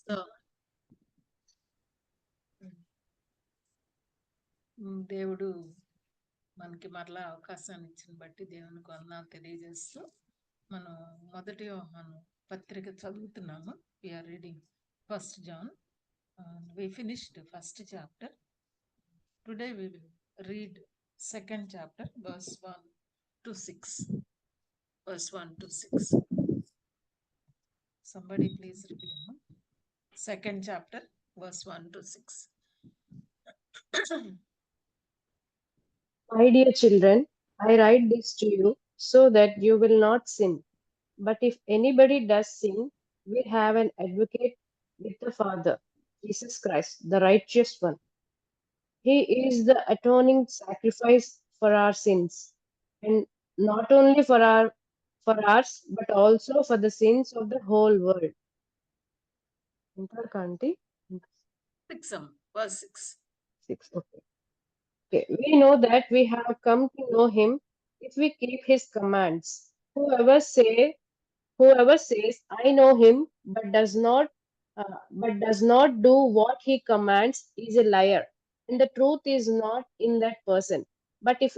So దేవుడు మనకి మరలా అవకాశాన్ని ఇచ్చిన బట్టి దేవునికి వందనాలు తెలియజేస్తూ మనం మొదటి యోహాను పత్రిక చదువుతున్నాము. We are reading first John. we finished first chapter. Today we will read second chapter, verse 1 to 6. Verse 1 to 6. Somebody please read. Second chapter, verse 1 to 6. My dear children, I write this to you so that you will not sin. But if anybody does sin, we have an advocate with the Father, Jesus Christ, the righteous one. He is the atoning sacrifice for our sins, and not only for ours, but also for the sins of the whole world. Kanti? 6, verse 6. 6. Okay. We know that we have come to know him if we keep his commands. Whoever says, I know him, but does not do what he commands is a liar, and the truth is not in that person. But if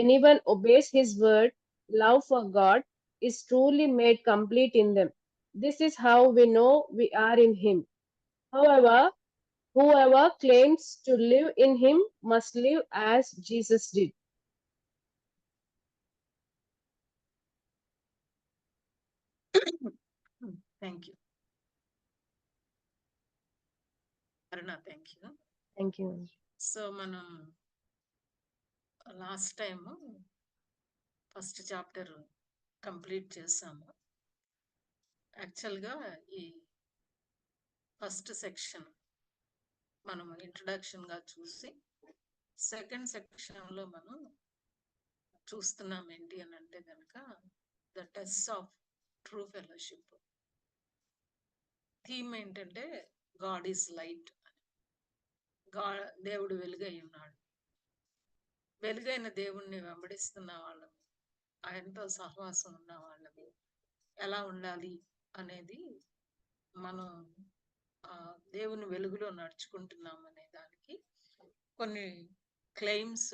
anyone obeys his word, love for God is truly made complete in them. This is how we know we are in him. However, whoever claims to live in him must live as Jesus did. Thank you. Aruna, thank you. Thank you. So మనం last time first chapter complete చేసాము. యాక్చువల్గా ఈ first section మనం ఇంట్రడక్షన్గా చూసి second సెక్షన్లో మనం చూస్తున్నాం ఏంటి అని అంటే కనుక the test of true fellowship. Theme ఏంటంటే గాడ్ ఈజ్ లైట్. దేవుడు వెలుగై ఉన్నాడు. వెలుగైన దేవుణ్ణి వెంబడిస్తున్న వాళ్ళము, ఆయనతో సహవాసం ఉన్న వాళ్ళము ఎలా ఉండాలి అనేది మనం దేవుని వెలుగులో నడుచుకుంటున్నాం అనే దానికి కొన్ని క్లెయిమ్స్,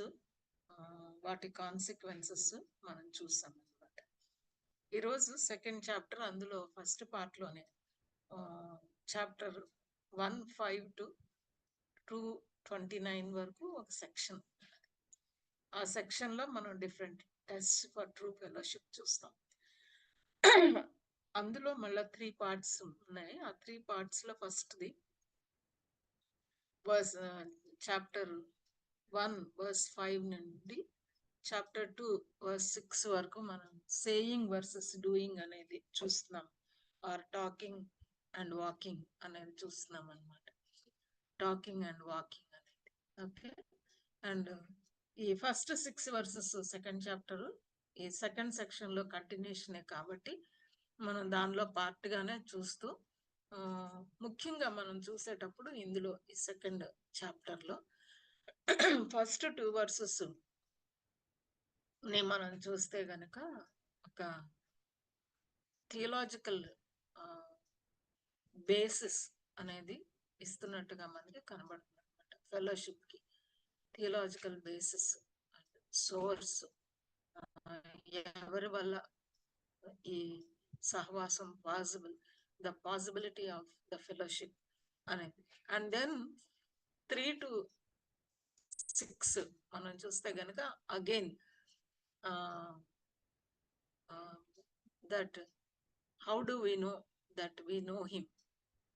వాటి కాన్సిక్వెన్సెస్ మనం చూసాం అనమాట. ఈరోజు సెకండ్ చాప్టర్, అందులో ఫస్ట్ పార్ట్లోనే చాప్టర్ 1:5 to 2:29 వరకు ఒక సెక్షన్. ఆ సెక్షన్లో మనం different test for true fellowship చూస్తాం. అందులో మళ్ళీ 3 parts ఉన్నాయి. ఆ 3 partsలో ఫస్ట్ది చాప్టర్ 1 verse 5 నుండి చాప్టర్ 2 verse 6 వరకు మనం సేయింగ్ వర్సెస్ డూయింగ్ అనేది చూస్తున్నాం. ఆర్ టాకింగ్ అండ్ వాకింగ్ అనేది చూస్తున్నాం అనమాట. టాకింగ్ అండ్ వాకింగ్ అనేది. ఓకే. అండ్ ఈ ఫస్ట్ 6 verses సెకండ్ చాప్టర్ ఈ సెకండ్ సెక్షన్లో కంటిన్యూషనే కాబట్టి మనం దానిలో పార్ట్గానే చూస్తూ, ముఖ్యంగా మనం చూసేటప్పుడు ఇందులో ఈ సెకండ్ చాప్టర్లో ఫస్ట్ 2 verses ని మనం చూస్తే గనక ఒక థియలాజికల్ బేసిస్ అనేది ఇస్తున్నట్టుగా మనకి కనబడుతుంది అనమాట. ఫెలోషిప్కి థియలాజికల్ బేసిస్, సోర్స్, ఎవరి వల్ల ఈ సహవాసం possible, the possibility of the fellowship అనేది. అండ్ దెన్ 3 to 6 మనం చూస్తే గనక again that how do we know that we know him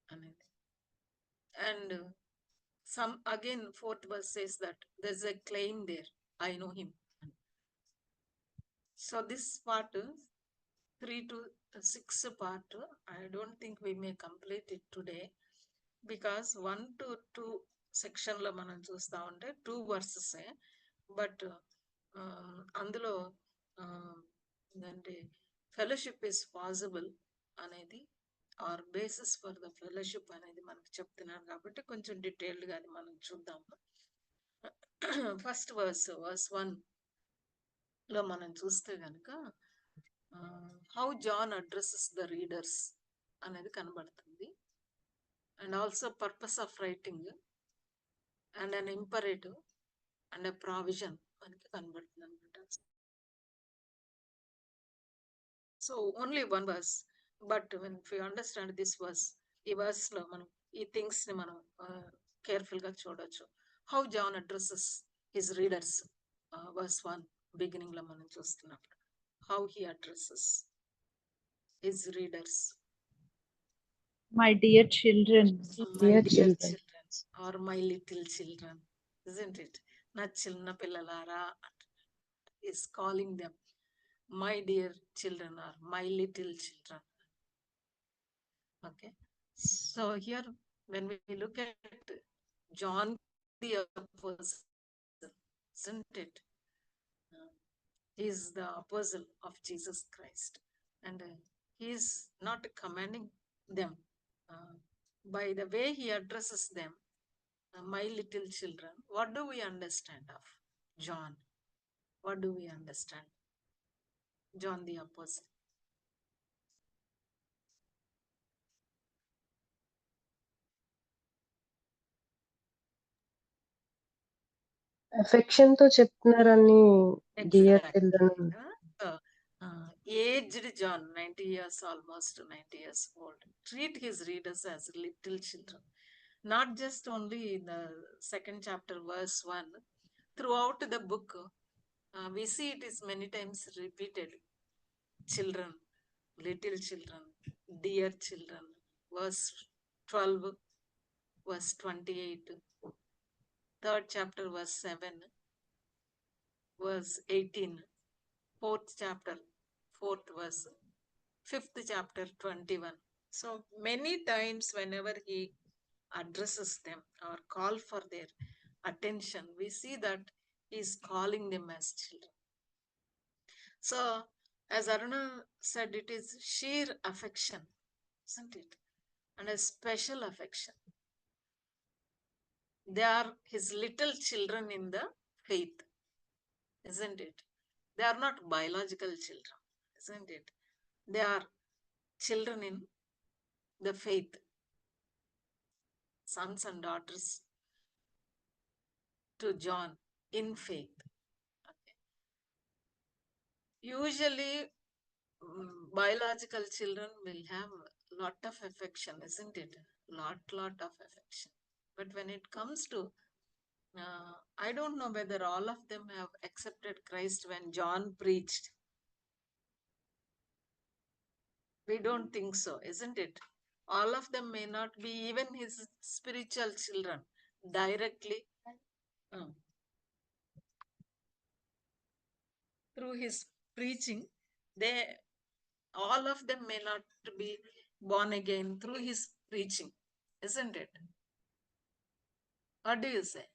అనేది. అండ్ some again fourth verse says that there's a claim there, I know him. So this part 3 to 6 part, I don't think we may complete it today, because 1 to 2 section లో మనం చూస్తా ఉంటే 2 verses, but అందులో అంటే fellowship is possible అనేది our basis for the fellowship అనేది మనకు చెప్తున్నారు కాబట్టి కొంచెం డీటెయిల్డ్గా అది మనం చూద్దాము. ఫస్ట్ verse 1 లో మనం చూస్తే కనుక how John addresses the readers అనేది కనబడుతుంది. and also purpose of writing and an imperative and a provision మనకి కనబడుతుంది అనమాట. So only one verse, but when we understand this verse, ఈ వర్స్ లో మనం ఈ థింగ్స్ ని మనం కేర్ఫుల్ గా చూడొచ్చు. How John addresses his readers, verse 1 beginning లో మనం చూస్తున్నాం. How he addresses his readers. My dear children, My Dear dear children. children or my little children, isn't it? నా చిన్న పిల్లలారా is calling them my dear children or my little children. Okay, so here when we look at John the apostle, isn't it? He is the apostle of Jesus Christ, and he is not commanding them by the way he addresses them, my little children. What do we understand of John? What do we understand? John the apostle. Affection తో చెప్తున్నారని dear Exactly. Children. Aged John, 90 years, almost 90 years old, treat his readers as little children. Not just only in the second chapter, verse 1. Throughout the book, we see it is many times repeated. Children, little children, dear children. Verse 12, verse 28. Third chapter, verse 7, verse 18. Fourth chapter, fourth verse. Fifth chapter, 21. So many times whenever he addresses them or call for their attention, we see that he is calling them as children. So as Aruna said, it is sheer affection, isn't it? And a special affection. They are his little children in the faith, isn't it? They are not biological children, isn't it? They are children in the faith, sons and daughters to John in faith. Okay. Usually, biological children will have a lot of affection, isn't it? Lot of affection. But when it comes to, I don't know whether all of them have accepted Christ when John preached. We don't think so, isn't it? All of them may not be even his spiritual children directly. Through his preaching, they all of them may not be born again through his preaching, isn't it? What do you say?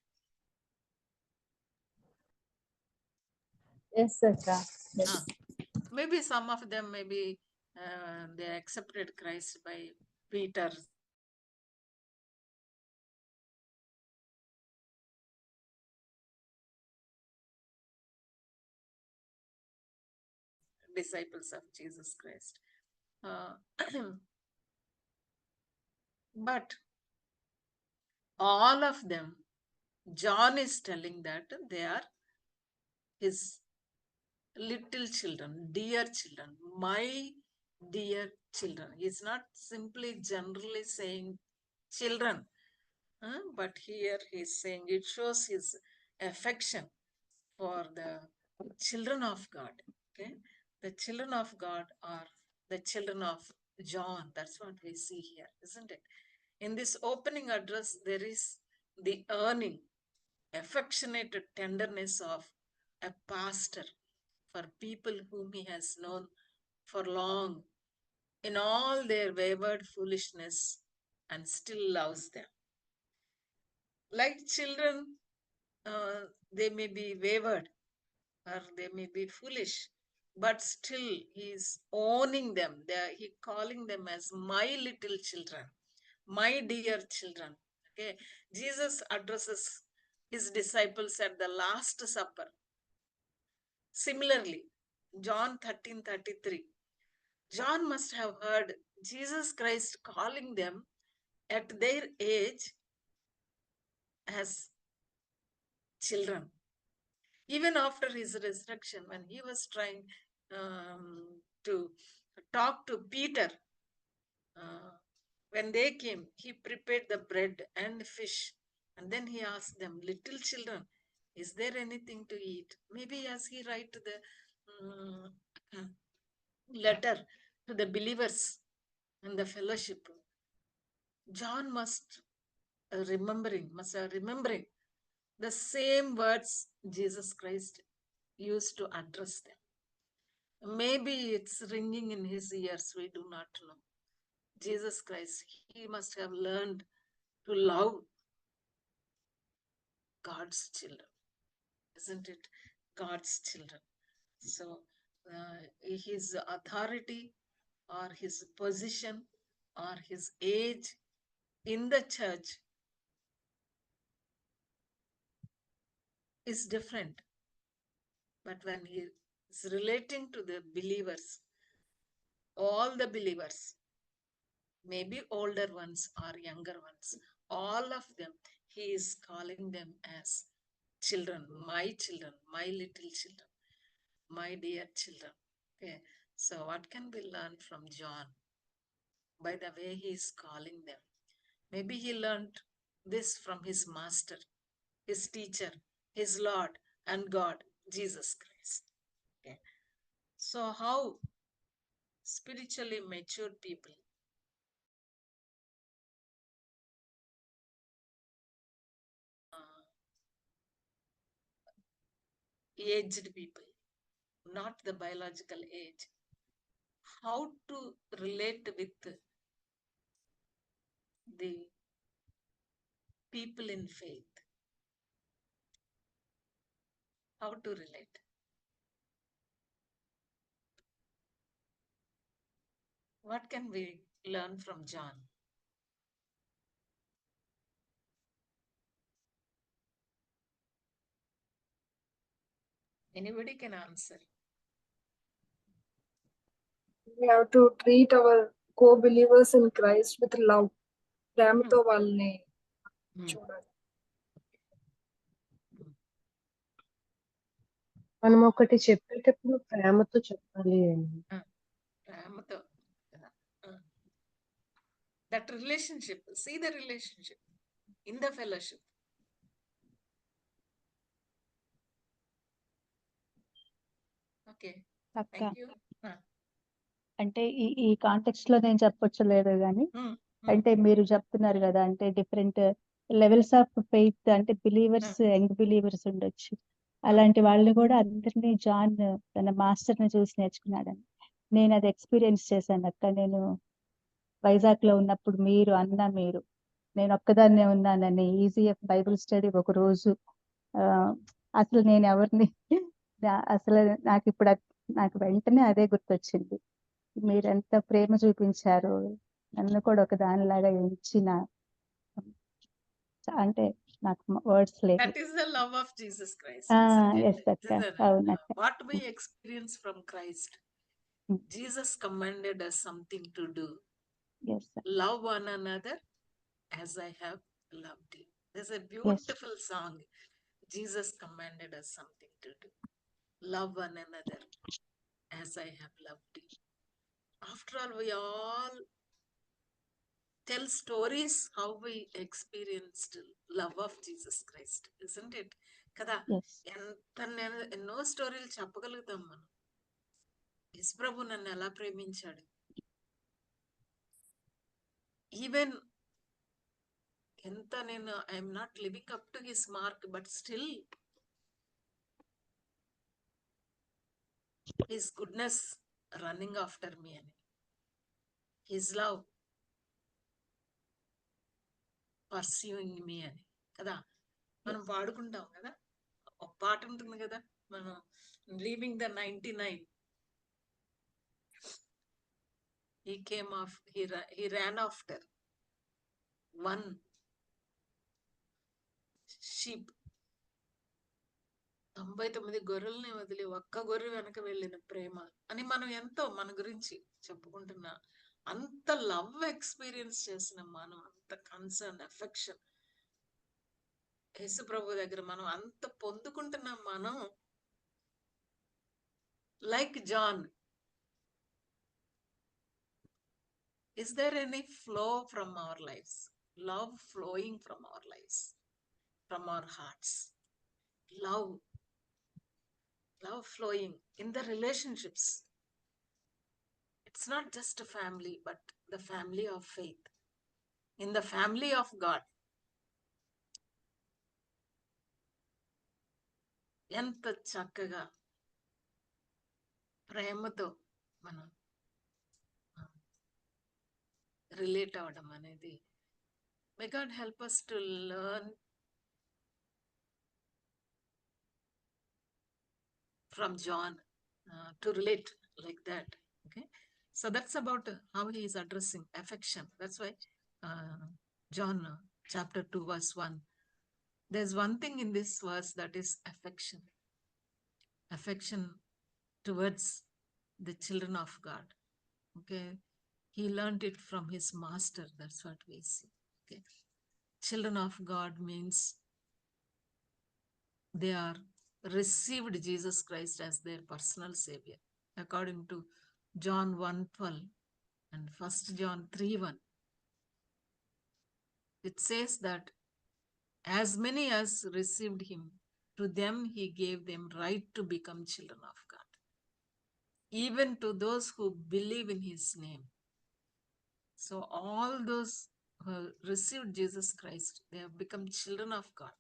yes, Akka. Yes. Maybe some of them maybe they accepted Christ by Peter. Disciples of Jesus Christ. But all of them, John is telling that they are his little children, dear children, my dear children. He's not simply generally saying children, but here he's saying it shows his affection for the children of God. Okay, the children of God are the children of John. That's what we see here, isn't it? In this opening address, there is the earning, affectionate tenderness of a pastor for people whom he has known for long in all their wayward foolishness and still loves them. Like children, they may be wayward or they may be foolish, but still he is owning them. He calling them as my little children, my dear children. Okay, Jesus addresses his disciples at the Last Supper. Similarly, John 13:33. John must have heard Jesus Christ calling them at their age as children. Even after his resurrection, when he was trying to talk to Peter, when they came, he prepared the bread and fish. And then he asked them, little children, is there anything to eat? Maybe as he write the letter to the believers in the fellowship, John must remembering the same words Jesus Christ used to address them. Maybe it's ringing in his ears, we do not know. Jesus Christ, he must have learned to love God's children, isn't it? God's children. So his authority or his position or his age in the church is different. But when he is relating to the believers, all the believers, maybe older ones or younger ones, all of them, he is calling them as children, my little children, my dear children. Okay, so what can we learn from John by the way he is calling them? Maybe he learned this from his master, his teacher, his Lord and God, Jesus Christ. Okay, so how spiritually mature people aged people, not the biological age, how to relate with the people in faith, how to relate. What can we learn from John? Anybody can answer. We have to treat our co-believers in Christ with love. ప్రేమతో వాళ్ళని చూడాలి. మనం ఒకటి చెప్పేటప్పుడు ప్రేమతో చెప్పాలి అని. ప్రేమతో. That relationship, see the relationship in the fellowship. Okay, thank you. అంటే ఈ కాంటెక్స్ట్ లో నేను చెప్పొచ్చలేదు కానీ అంటే మీరు చెప్తున్నారు కదా అంటే డిఫరెంట్ లెవెల్స్ ఆఫ్ ఫెయిత్ అంటే బిలీవర్స్ యంగ్ బిలీవర్స్ ఉండొచ్చు. అలాంటి వాళ్ళని కూడా అందరినీ జాన్ తన మాస్టర్ ని చూసి నేర్చుకున్నాడని నేను అది ఎక్స్పీరియన్స్ చేశాను అక్క. నేను వైజాగ్ లో ఉన్నప్పుడు మీరు నేను ఒక్కదాన్నే ఉన్నానని ఈజీఎఫ్ బైబిల్ స్టడీ ఒక రోజు అసలు నేను ఎవరిని అసలు నాకు వెంటనే అదే గుర్తొచ్చింది. మీరెంత ప్రేమ చూపించారు, నన్ను కూడా ఒక దానిలాగా ఎంచిన, అంటే నాకు వర్డ్స్ లేవు. That is the love of Jesus Christ. Yes, What we experience from Christ, Jesus commanded us something to do. Yes, sir. Love one another as I have loved you. There's a beautiful song. Jesus commanded us something to do. Love one another as I have loved you. After all, we all tell stories how we experienced love of Jesus Christ, isn't it? Kada ఎన్నో స్టోరీలు చెప్పగలుగుతాం మనం. యేసు ప్రభు నన్ను ఎలా ప్రేమించాడు. Even ఎంత నేను I'm not living up to his mark, but still his goodness running after me అని, హిస్ లవ్ పర్సూయింగ్ మీ అని కదా మనం పాడుకుంటాం కదా. ఒక పాట ఉంటుంది కదా మనం, leaving the 99, he ran after one sheep. 99 గొర్రెల్ని వదిలి ఒక్క గొర్రె వెనక వెళ్ళిన ప్రేమ అని మనం ఎంతో మన గురించి చెప్పుకుంటున్నా అంత లవ్ ఎక్స్పీరియన్స్ చేసిన మనం, అంత కన్సర్న్, అఫెక్షన్ యేసు ప్రభు దగ్గర మనం అంత పొందుకుంటున్నాం. మనం like John, is there any flow from our lives? Love flowing from our lives, from our hearts. Love flowing in the relationships. It's not just a family, but the family of faith, in the family of God. ఎంత చక్కగా ప్రేమతో మనం relate అవడం అనేది. May God help us to learn from John, to relate like that. Okay, so that's about how he is addressing affection. That's why John chapter 2 verse 1, there's one thing in this verse, that is affection towards the children of God. Okay, he learned it from his master. That's what we see. Okay, children of God means they are received Jesus Christ as their personal savior, according to John 1:12 and 1 John 3:1. It says that as many as received him, to them he gave them right to become children of God, even to those who believe in his name. So all those who received Jesus Christ, they have become children of God.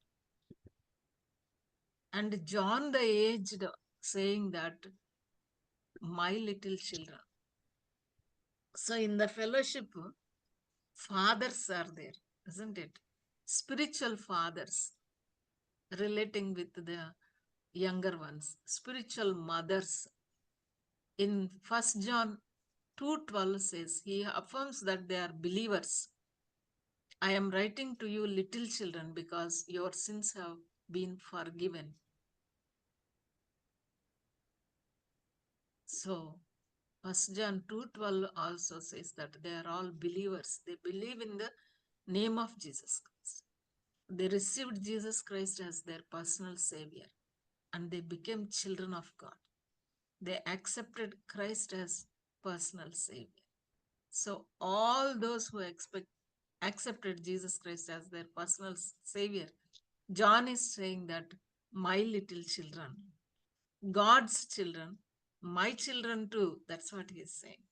And John the aged saying that, my little children. So in the fellowship, fathers are there, isn't it? Spiritual fathers relating with the younger ones, spiritual mothers. In 1 John 2:12 says, he affirms that they are believers. I am writing to you, little children, because your sins have been forgiven. So 1 John 2:12 also says that they are all believers. They believe in the name of Jesus Christ. They received Jesus Christ as their personal savior, and they became children of God. They accepted Christ as personal savior. So all those who accepted Jesus Christ as their personal savior, John is saying that, my little children, God's children, my children too. That's what he is saying.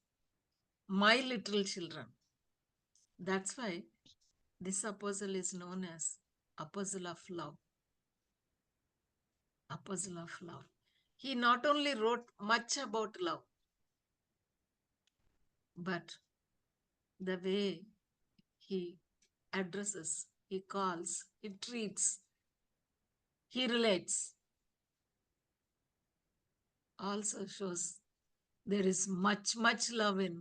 My little children. That's why this apostle is known as Apostle of Love. Apostle of Love. He not only wrote much about love, but the way he addresses, he calls, he treats, he relates, also shows there is much love in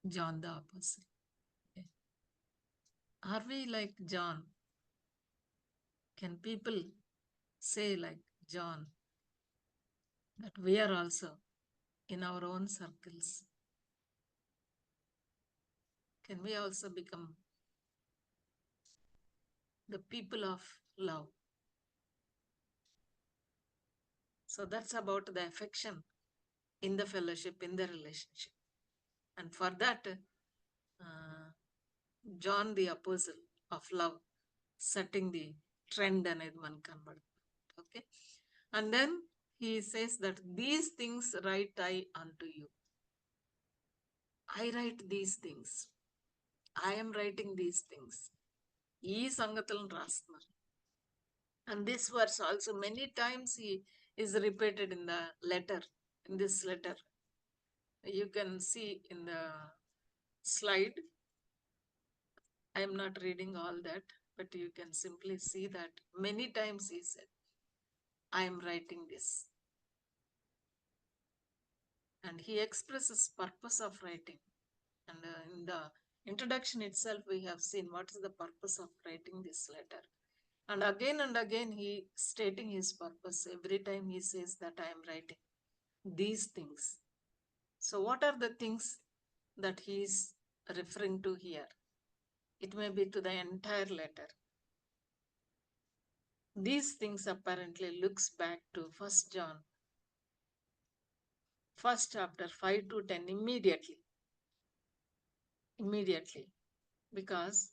John the Apostle. Okay. Are we like John? Can people say like John that we are also in our own circles? Can we also become the people of love? So that's about the affection in the fellowship, in the relationship. And for that, John the Apostle of Love setting the trend అనేది మనకు కనబడుతుంది. Okay, and then he says that these things write I unto you. I write these things. I am writing these things. ఈ సంగతులను రాస్తున్నారు. And this verse also many times he is repeated in the letter, in this letter. You can see in the slide. I am not reading all that, but you can simply see that many times he said, I am writing this. And he expresses purpose of writing. And in the introduction itself, we have seen what is the purpose of writing this letter. And again, he stating his purpose. Every time he says that I am writing these things. So what are the things that he is referring to here. It may be to the entire letter. These things apparently looks back to 1 John, 1st chapter 5 to 10 immediately. Because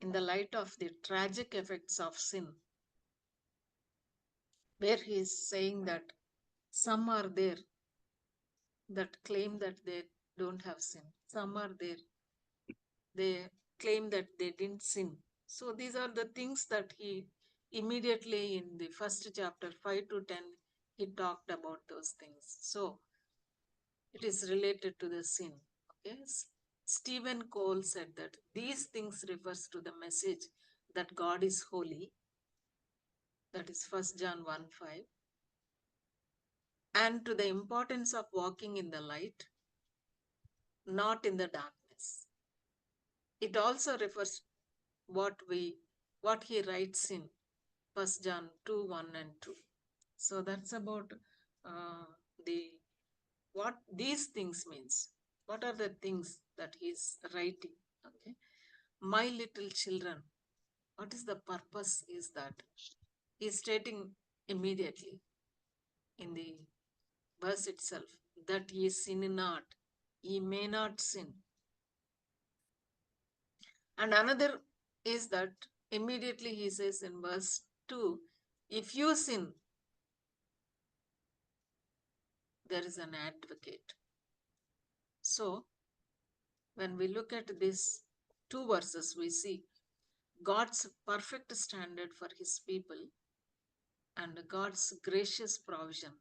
in the light of the tragic effects of sin, where he is saying that some are there that claim that they don't have sin. Some are there, they claim that they didn't sin. So these are the things that he immediately in the 1st chapter 5 to 10, he talked about those things. So it is related to the sin. Okay. Stephen Cole said that these things refers to the message that God is holy. That is 1 John 1:5. And to the importance of walking in the light, not in the darkness. It also refers what he writes in 1 John 2:1 and 2. So that's about what these things means. What are the things that he's writing? Okay. My little children, what is the purpose is that he's stating immediately in the verse itself that ye sin not, ye may not sin. And another is that immediately he says in verse 2, if you sin, there is an advocate. So when we look at these two verses, we see God's perfect standard for his people and God's gracious provision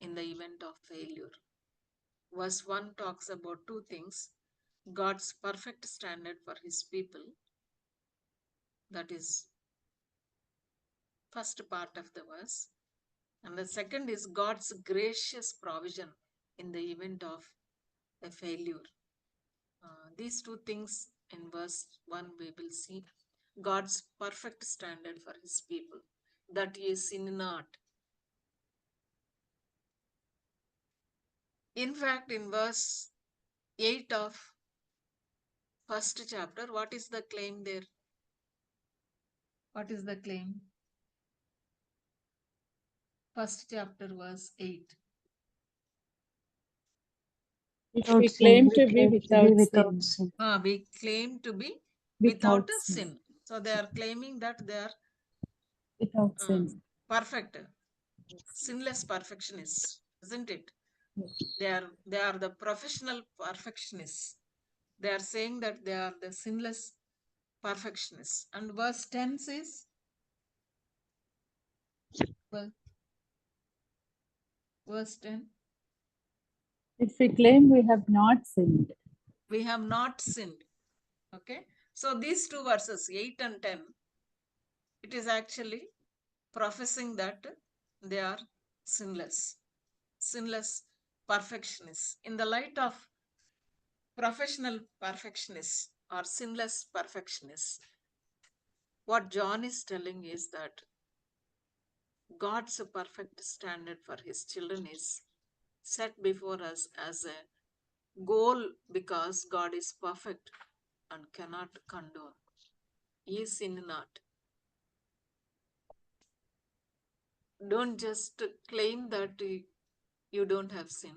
in the event of failure. Verse 1 talks about two things: God's perfect standard for his people, that is first part of the verse, and the second is God's gracious provision in the event of a failure. These two things in verse 1 we will see God's perfect standard for his people, that ye sin not. In fact, in verse 8 of 1st chapter, what is the claim there? What is the claim? 1st chapter, verse 8. If we claim to be without sin. We claim to be Without without a sin. So they are claiming that they are Without sin. perfect, sinless perfectionists, isn't it? Yes. They are the professional perfectionists. They are saying that they are the sinless perfectionists. And verse 10 says, well, verse 10, If we claim we have not sinned. we have not sinned. Okay. So these two verses, 8 and 10, it is actually professing that they are sinless perfectionists. In the light of professional perfectionists or sinless perfectionists, what John is telling is that God's perfect standard for his children is set before us as a goal because God is perfect and cannot condone. Ye sin not. Don't just claim that you don't have sin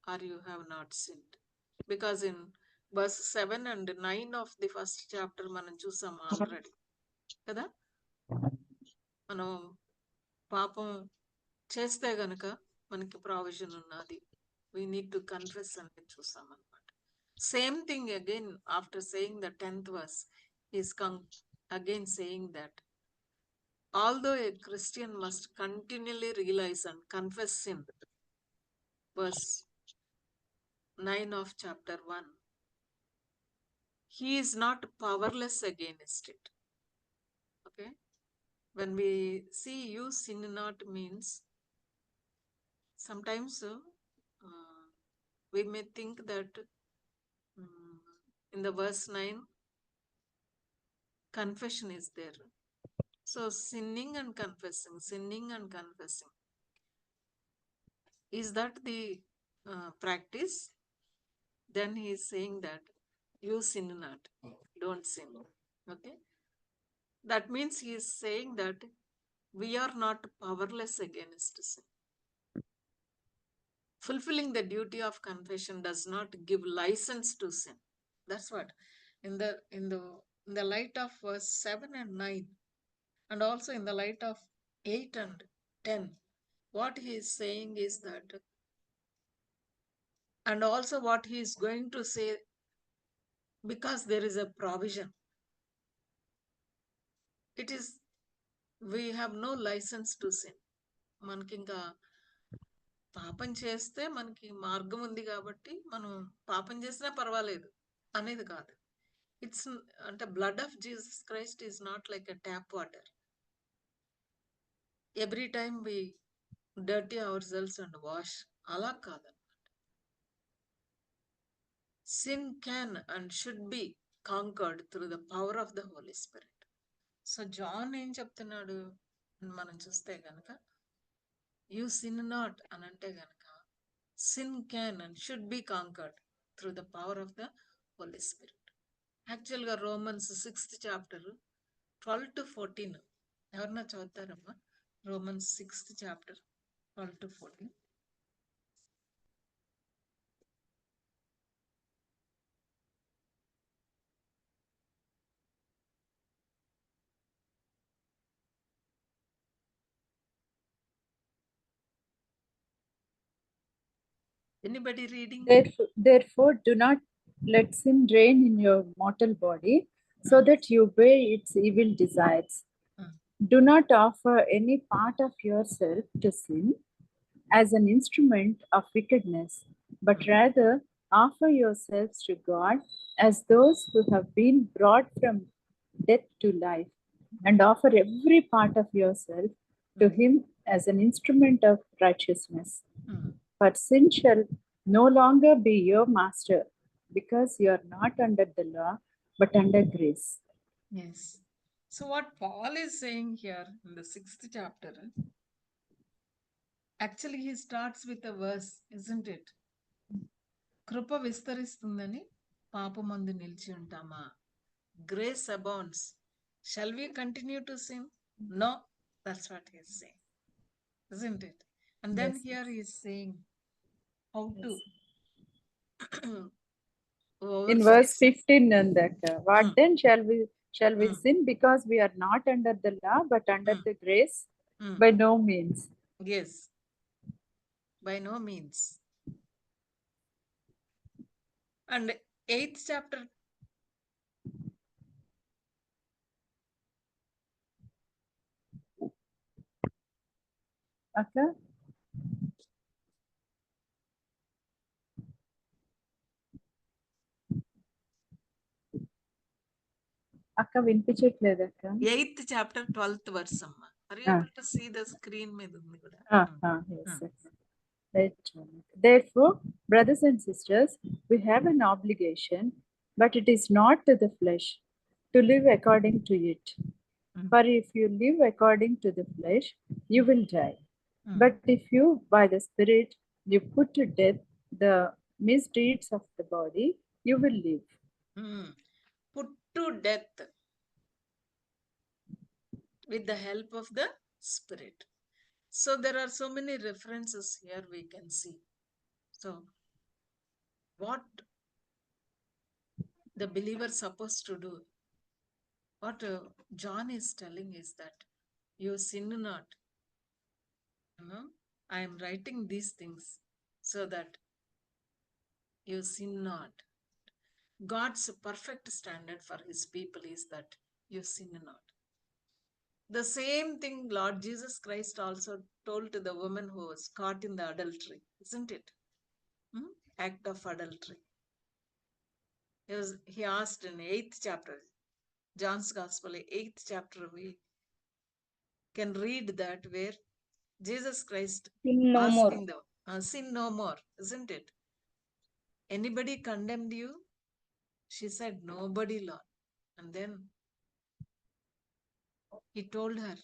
or you have not sinned. Because in verse 7 and 9 of the 1st chapter మనం చూసాం already కదా. మనం పాపం చేస్తే గనక మనకి provision ఉన్నది, we need to confess అని చూసాం అన్నమాట. Same thing again after saying the 10th verse, is again saying that although a Christian must continually realize and confess sin, verse 9 of chapter 1, he is not powerless against it. Okay. When we see you sin not means sometimes we may think that in the verse 9 confession is there. So sinning and confessing, is that the practice? then he is saying that you sin not, don't sin. Okay, that means he is saying that we are not powerless against sin. Fulfilling the duty of confession does not give license to sin. That's what in the light of verse 7 and 9, and also in the light of 8 and 10, what he is saying is that, and also what he is going to say, because there is a provision, it is, we have no license to sin. మనకి ఇంకా పాపం చేస్తే మనకి మార్గం ఉంది కాబట్టి మనం పాపం చేసినా పర్వాలేదు అనేది కాదు. ఇట్స్ అంటే blood of Jesus Christ is not like a tap water. Every time we dirty our selves and wash, అలా కాదు. Sin can and should be conquered through the power of the holy spirit. So John ఏం చెప్తున్నాడు మనం చూస్తే గనక, you sin not అని అంటే గనక, sin can and should be conquered through the power of the Holy Spirit. Actually, Romans 6th chapter 12 to 14. ఎవరన్నా చదువుతారమ్మా? Romans 6th chapter 12 to 14. Anybody reading? Therefore, do not let sin reign in your mortal body, so that you obey its evil desires. Do not offer any part of yourself to sin as an instrument of wickedness, but rather offer yourselves to God as those who have been brought from death to life, and offer every part of yourself to Him as an instrument of righteousness. For sin shall no longer be your master, because you are not under the law, but under grace. Yes. So what Paul is saying here in the 6th chapter, actually he starts with a verse, isn't it? కృప విస్తరిస్తుందని పాపమందు నిలిచి ఉంటామా? Grace abounds. Shall we continue to sin? No. That's what he is saying, isn't it? And then Yes, here he is saying how to In overcome verse sin. 15, and that what then shall we Mm. sin, because we are not under the law but under the grace? Mm. By no means. Yes, by no means. And 8th chapter, Okay. అక్క వినిపించట్లేదు అక్క. 8th chapter 12th verse అమ్మా. Are you able to see the screen మీద ఉంది కూడా? Yes, yes. Right. Therefore, brothers and sisters, we have an obligation, but it is not to the flesh, to live according to it. For if you live according to the flesh, you will die. But if you, by the Spirit, you put to death the misdeeds of the body, you will live. Put to death with the help of the Spirit. So there are so many references here we can see. So what the believer supposed to do, what John is telling is that you sin not. I am writing these things so that you sin not. God's perfect standard for his people is that you sin not. The same thing Lord Jesus Christ also told to the woman who was caught in the adultery, isn't it? Act of adultery. He asked in 8th chapter, John's Gospel, 8th chapter, we can read that where Jesus Christ Sin no more. asking sin no more, isn't it? Anybody condemned you? She said, nobody, Lord. And then he told her,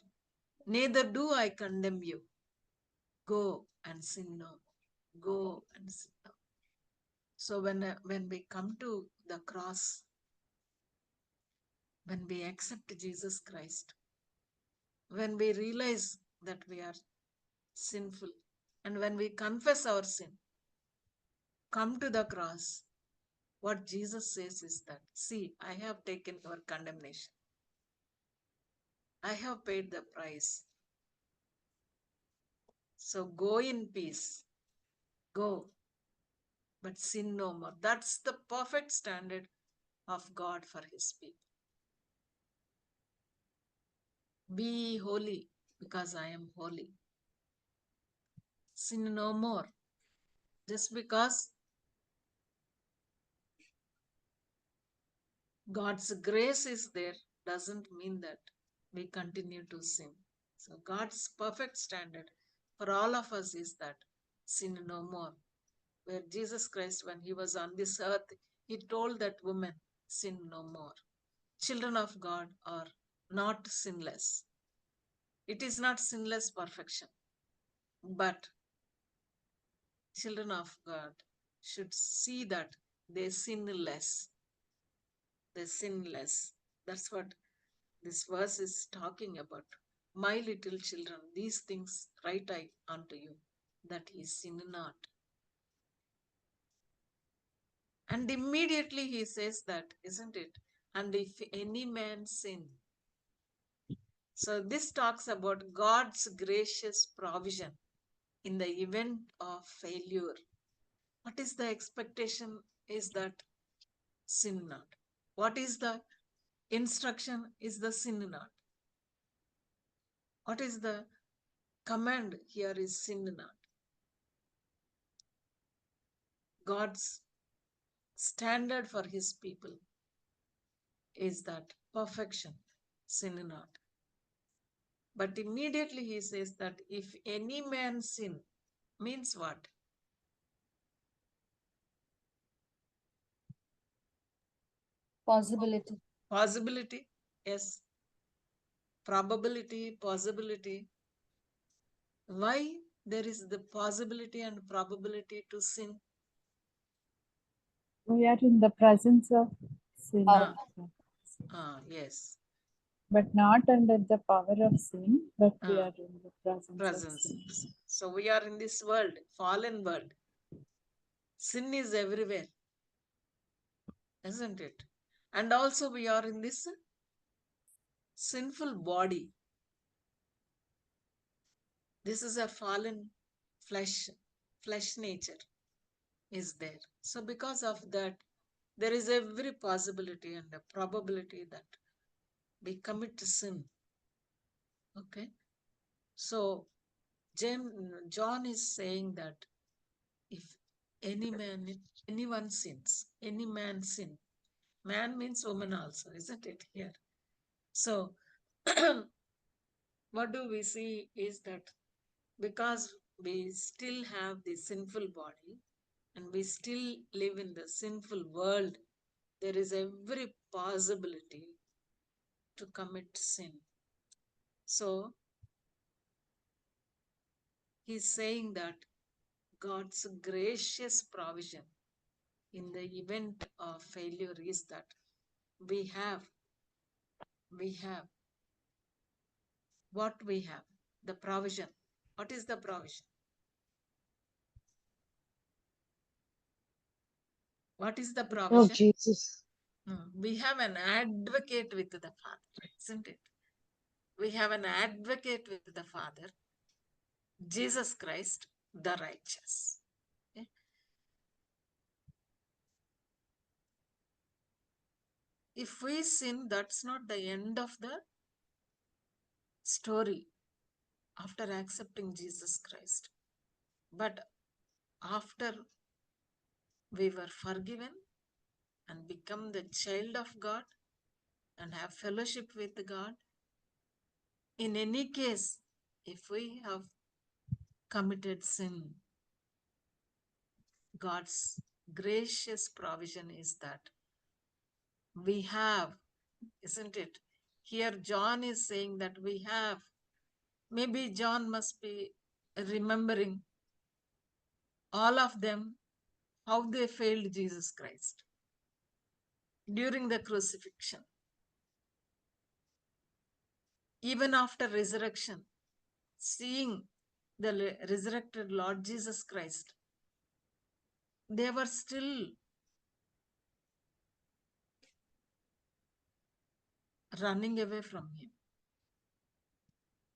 neither do I condemn you. Go and sin no more. Go and sin no more. So when we come to the cross, when we accept Jesus Christ, when we realize that we are sinful, and when we confess our sin, come to the cross, what Jesus says is that, see, I have taken your condemnation. I have paid the price. So go in peace. Go, but sin no more. That's the perfect standard of God for his people. Be holy because I am holy. Sin no more. Just because God's grace is there doesn't mean that we continue to sin. So God's perfect standard for all of us is that sin no more. Where Jesus Christ, when he was on this earth, he told that woman, sin no more. Children of God are not sinless. It is not sinless perfection, but children of God should see that they sin less. They sin less. That's what this verse is talking about. My little children, these things write I unto you, that ye sin not. And immediately he says that, isn't it? And if any man sin. So this talks about God's gracious provision in the event of failure. What is the expectation is that sin not. What is the instruction is the sin not. What is the command here is sin not. God's standard for his people is that perfection, sin not. But immediately he says that if any man sin, means what? Possibility. Possibility, yes. Probability, possibility. Why there is the possibility and probability to sin? We are in the presence of sin, Yes. but not under the power of sin, but we Ah. are in the presence of sin. So we are in this world, fallen world. Sin is everywhere, isn't it? And also we are in this sinful body. This is a fallen flesh nature is there. So because of that, there is every possibility and a probability that we commit sin. Okay. So John is saying that if anyone sins, any man sin. Man means woman also, isn't it here? So what do we see is that because we still have the sinful body and we still live in the sinful world, there is every possibility to commit sin. So he's saying that God's gracious provision in the event of failure is that we have what we have, the provision. What is the provision? What is the of provision? Jesus. We have an advocate with the Father, isn't it? We have an advocate with the Father, Jesus Christ, the righteous. Okay? If we sin, that's not the end of the story after accepting Jesus Christ. But after we were forgiven and become the child of God and have fellowship with God, in any case, if we have committed sin, God's gracious provision is that we have, isn't it? Here John is saying that we have. Maybe John must be remembering all of them how they failed Jesus Christ during the crucifixion. Even after resurrection, seeing the resurrected Lord Jesus Christ, they were still running away from him.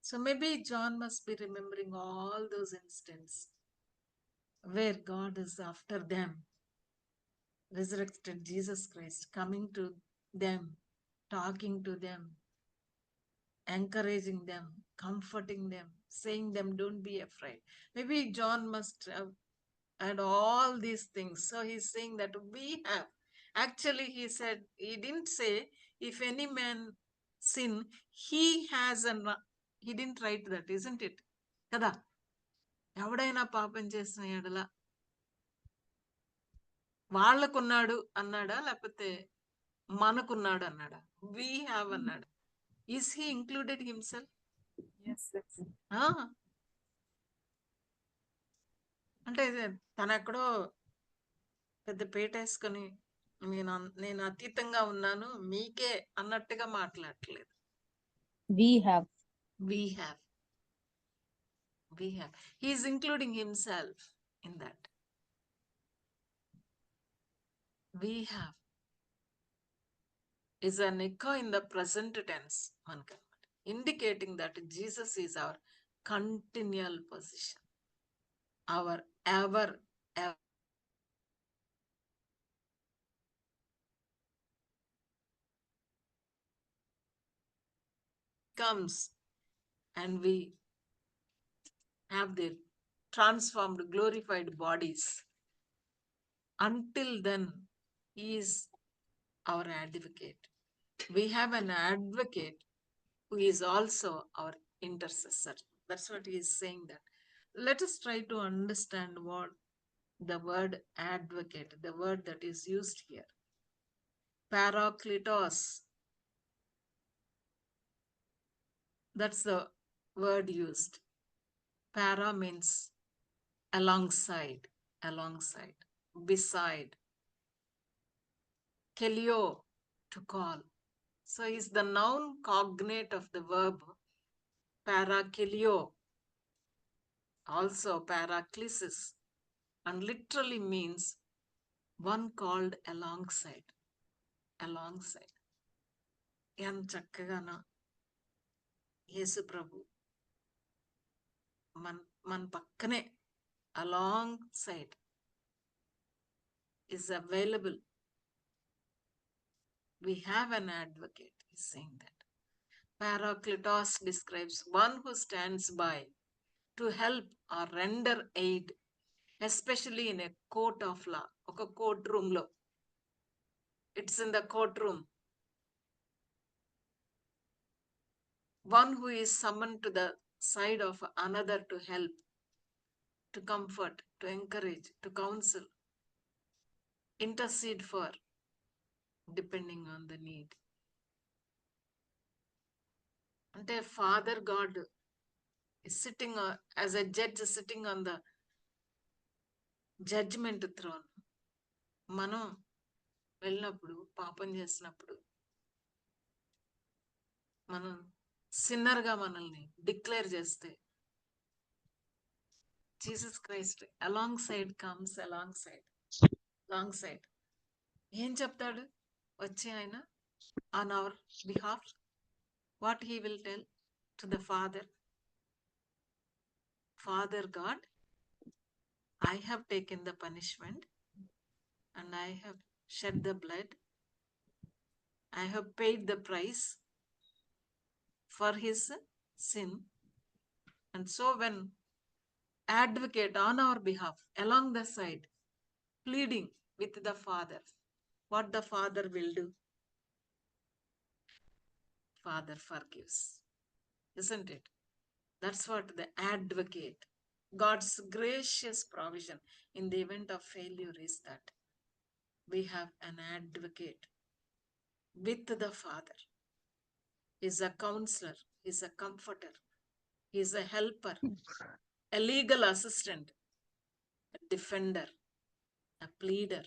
So maybe John must be remembering all those instances where God is after them, resurrected Jesus Christ, coming to them, talking to them, encouraging them, comforting them, saying them, don't be afraid. Maybe John must have had all these things. So he's saying that we have. Actually, he said, he didn't say, if any man sin, he has he didn't write that, isn't it? Kada, ఎవడైనా పాపం చేసిన ఎడల వాళ్ళకున్నాడు అన్నాడా, లేకపోతే మనకున్నాడు అన్నాడా? We have అన్నాడు. Is he included himself? Yes, yes. అంటే తను ఎక్కడో పెద్ద పేటేసుకొని నేను అతీతంగా ఉన్నాను మీకే అన్నట్టుగా మాట్లాడట్లేదు. We have. We have. He is including himself in that. We have is an echo in the present tense, indicating that Jesus is our continual position, our ever comes, and we have their transformed, glorified bodies. Until then, he is our advocate. We have an advocate who is also our intercessor. That's what he is saying that. Let us try to understand what the word advocate, the word that is used here. Parakletos. That's the word used. Para means alongside, beside. Kelio, to call. So is the noun cognate of the verb parakelio, also paraklesis, and literally means one called alongside. En chakkagana Yesu Prabhu man pakkane alongside is available. We have an advocate, he's saying that. Parakletos describes one who stands by to help or render aid, especially in a court of law, oka courtroom lo. It's in the courtroom. One who is summoned to the side of another to help, to comfort, to encourage, to counsel, intercede for, depending on the need. Ante Father God is sitting as a judge, sitting on the judgment throne. మనం వెళ్ళినప్పుడు, పాపం చేసినప్పుడు, మనం సిన్నర్గా మనల్ని declare చేస్తే, Jesus Christ along side ఏం చెప్తాడు వచ్చి ఆయన? On hour behalf, what he will tell to the father God, I have taken the punishment and I have shed the blood. I have paid the price for his sin. And so when advocate on our behalf along the side, pleading with the Father, what the Father will do? Father forgives, isn't it? That's what the advocate, God's gracious provision in the event of failure is that we have an advocate with the Father. He's a counselor, he's a comforter, he's a helper, a legal assistant, a defender, a pleader,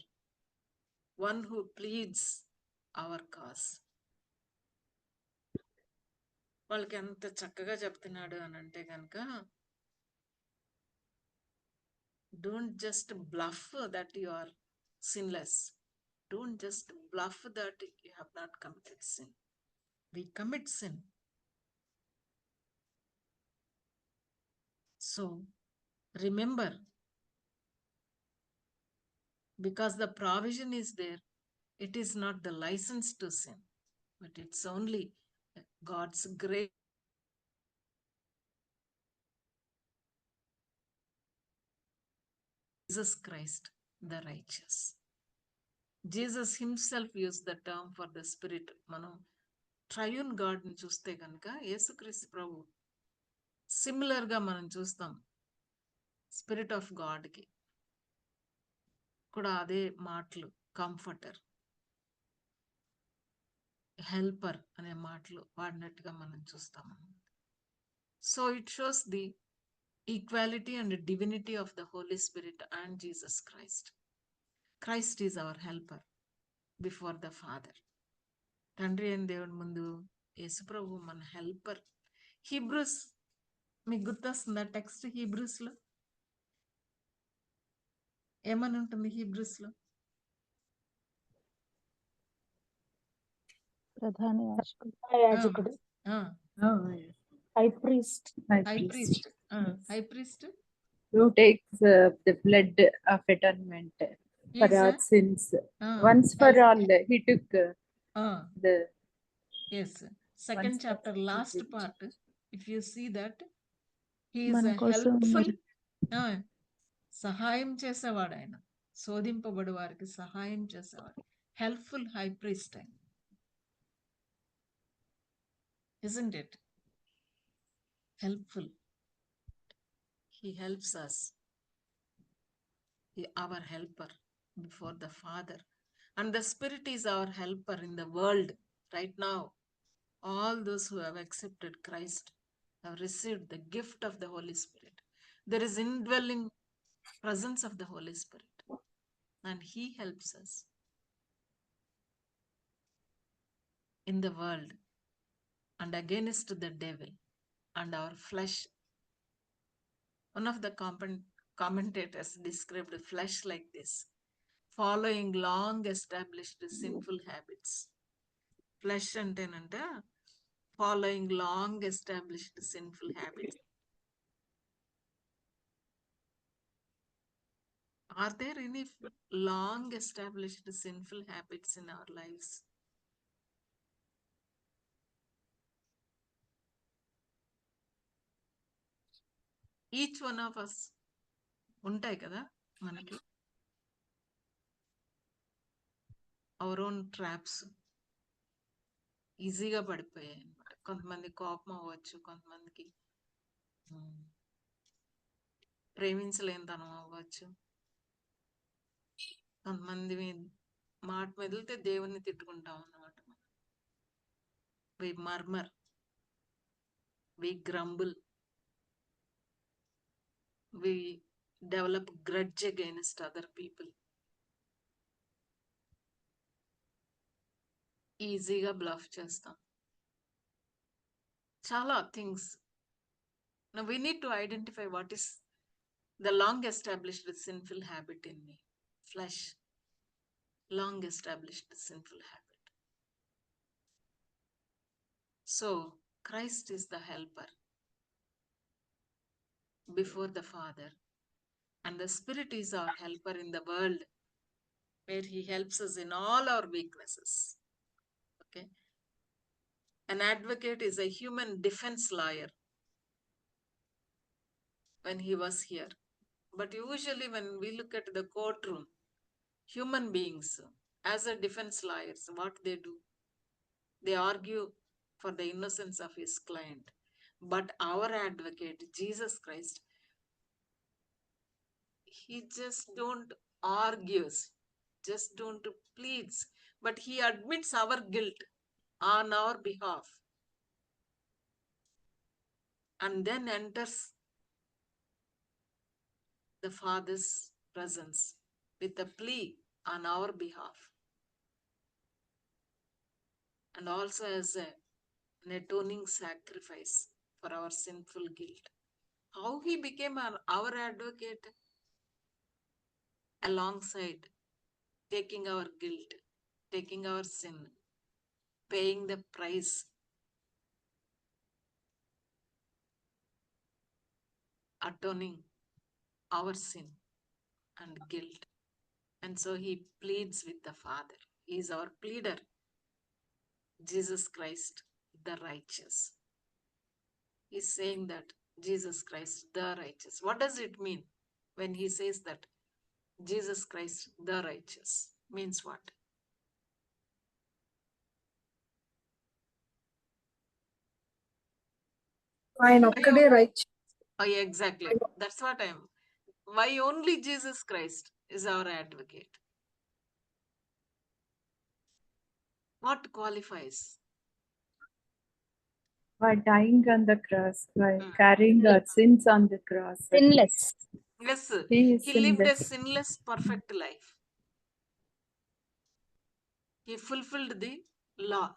one who pleads our cause. వాళ్ళకి ఎంత చక్కగా చెప్తున్నాడు అని అంటే కనుక, don't just bluff that you are sinless. Don't just bluff that you have not committed sin. We commit sin. So remember, because the provision is there, it is not the license to sin, but it's only God's grace. Jesus Christ, the righteous. Jesus himself used the term for the spirit. మనం triune God ని చూస్తే కనుక యేసుక్రీస్తు ప్రభు similar గా మనం చూస్తాం spirit of God కి కూడా అదే మాటలు, కంఫర్టర్, హెల్పర్ అనే మాటలు వాడినట్టుగా మనం చూస్తాం. So it shows the equality and divinity of the holy spirit and Jesus Christ. Christ is our helper before the father. తండ్రి అయిన దేవుడి ముందు యేసుప్రభు మన హెల్పర్. హీబ్రూస్ మీకు గుర్తొస్తుందా టెక్స్ట్? హీబ్రూస్ లో ఏమని ఉంటుంది? హీబ్రూస్ లో ప్రధాన యాజకుడు, యాజకుడు, Oh, yes. High priest. High high priest. Priest. Yes. High priest Who takes the blood of atonement for our sins. Once for all, he took the yes, second Once chapter for last all. part, if you see that he is మన a కోసం helpful, సహాయం చేసేవాడు ఆయన, శోధింపబడు వారికి సహాయం చేసేవాడు, helpful high priest ఆయన. Isn't it? Helpful. He helps us. Our helper before the Father. And the Spirit is our helper in the world right now. All those who have accepted Christ have received the gift of the Holy Spirit. There is indwelling presence of the Holy Spirit. And He helps us in the world and against the devil and our flesh. One of the commentators described flesh like this: following long established sinful habits. Flesh antenanta following long established sinful habits. Are there any long established sinful habits in our lives? Each one of us ఉంటాయి కదా మనకి our own traps, ఈజీగా పడిపోయాయి అనమాట. కొంతమంది కోపం అవ్వచ్చు, కొంతమందికి ప్రేమించలేనితనం అవ్వచ్చు, కొంతమంది మాట మెదిలితే దేవుణ్ణి తిట్టుకుంటాం అన్నమాట. We murmur, we grumble, we develop grudge against other people. ఈజీగా బ్లఫ్ చేస్తాం. చాలా things. Now we need to identify what is the long established sinful habit in me. Flesh. Long established sinful habit. So Christ is the helper before the Father, and the Spirit is our helper in the world, where He helps us in all our weaknesses. Okay. An advocate is a human defense lawyer when he was here. But usually when we look at the courtroom, human beings as a defense lawyers, what they do? They argue for the innocence of his client. But our advocate, Jesus Christ, he just don't argues, just don't pleads, but he admits our guilt on our behalf and then enters the Father's presence with a plea on our behalf, and also as an atoning sacrifice for our sinful guilt. How he became our advocate alongside, taking our guilt, taking our sin, paying the price, atoning our sin and guilt. And so he pleads with the Father. He is our pleader. Jesus Christ, the righteous. He's saying that Jesus Christ, the righteous. What does it mean when he says that Jesus Christ, the righteous? Means what? ఆయన ఒక్కడే right. Oh, yeah, exactly. That's what I'm. Why only Jesus Christ is our advocate? What qualifies? By dying on the cross, by Hmm. carrying our sins on the cross. Sinless. Yes, He is he lived a sinless. sinless, perfect life. He fulfilled the law,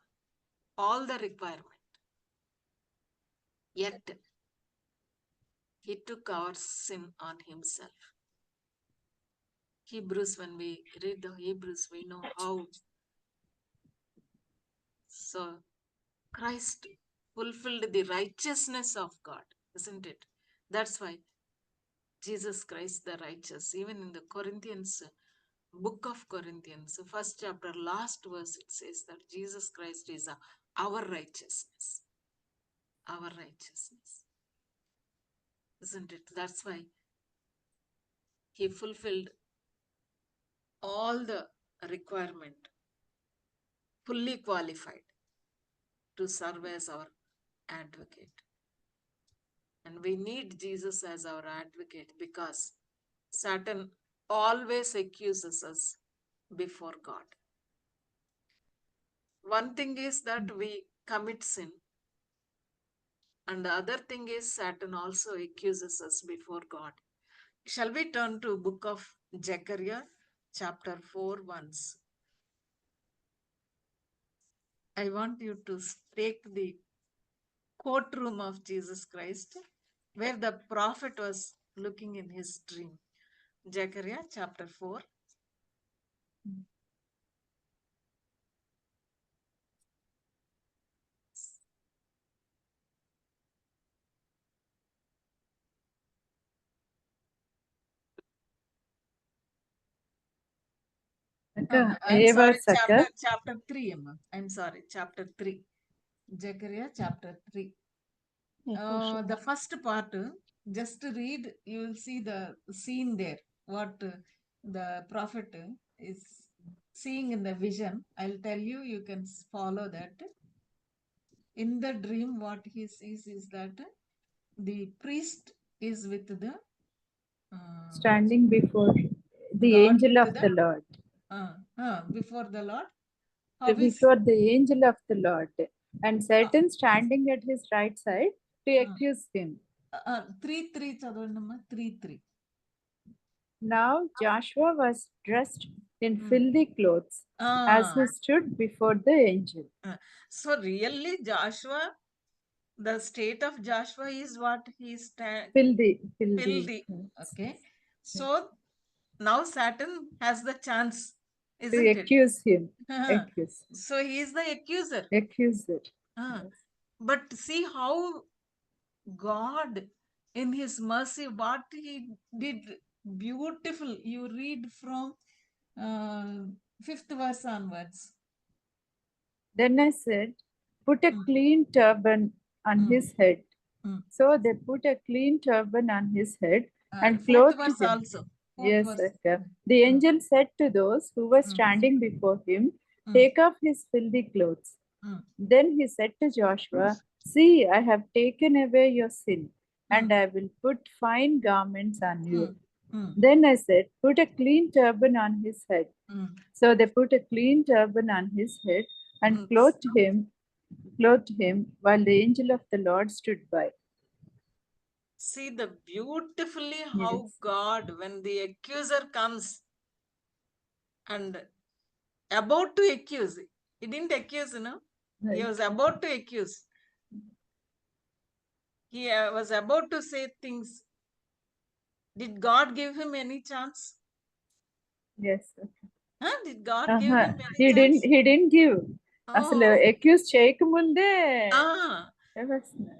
all the requirement. Yet, he took our sin on himself. Hebrews, when we read the Hebrews, we know how. So, Christ fulfilled the righteousness of God, isn't it? That's why Jesus Christ, the righteous, even in the Corinthians, book of Corinthians, first chapter, last verse, it says that Jesus Christ is our righteousness. Our righteousness. Isn't it? That's why he fulfilled all the requirement, fully qualified to serve as our advocate. And we need Jesus as our advocate because Satan always accuses us before God. One thing is that we commit sin, and the other thing is Satan also accuses us before God. Shall we turn to book of Zechariah, chapter 4 once? I want you to take the courtroom of Jesus Christ, where the prophet was looking in his dream. Zechariah chapter 4. I'm sorry, chapter 3, Amma. I'm sorry, chapter 3. Zechariah chapter 3. The first part, just read, you will see the scene there, what the prophet is seeing in the vision. I'll tell you, you can follow that. In the dream, what he sees is that the priest is with the Standing before the God angel with of the Lord. Before the Lord. Before the angel of the Lord. And Satan standing at his right side to accuse him. 3:3 చదవండమ్మా 3:3. Now Joshua was dressed in filthy clothes as he stood before the angel. So really Joshua, the state of Joshua is what he is Filthy. Okay. So now Satan has the chance, To isn't it? accuse him. So he is the accuser. Accuser. But see how God in his mercy, what he did beautiful. You read from 5th verse onwards. Then I said, put a clean turban on his head. So they put a clean turban on his head and clothed him. Also. Yes, the angel said to those who were standing before him, take off his filthy clothes. Then he said to Joshua, see, I have taken away your sin, and I will put fine garments on you. Then I said, put a clean turban on his head. So they put a clean turban on his head and clothed him while the angel of the Lord stood by. See the beautifully how God, when the accuser comes, and about to accuse. He didn't accuse, He Right. was about to accuse. He was about to say things. Did God give him any chance? Yes. Huh? Did God give him any He chance? didn't give. అసలు Oh, accuse చేయకముందే ah, వ్యవస్థ-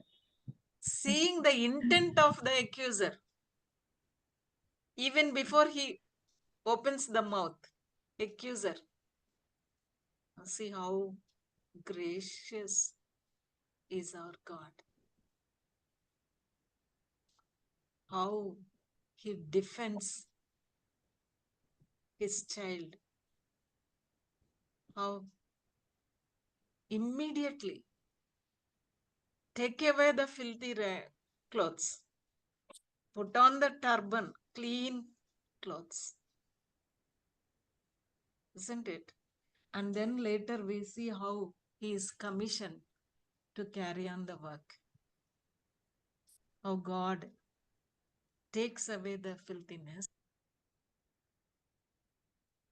seeing the intent of the accuser, even before he opens the mouth, accuser. See how gracious is our God. How he defends his child. How immediately take away the filthy clothes, put on the turban, clean clothes. Isn't it? And then later we see how he is commissioned to carry on the work. How God takes away the filthiness,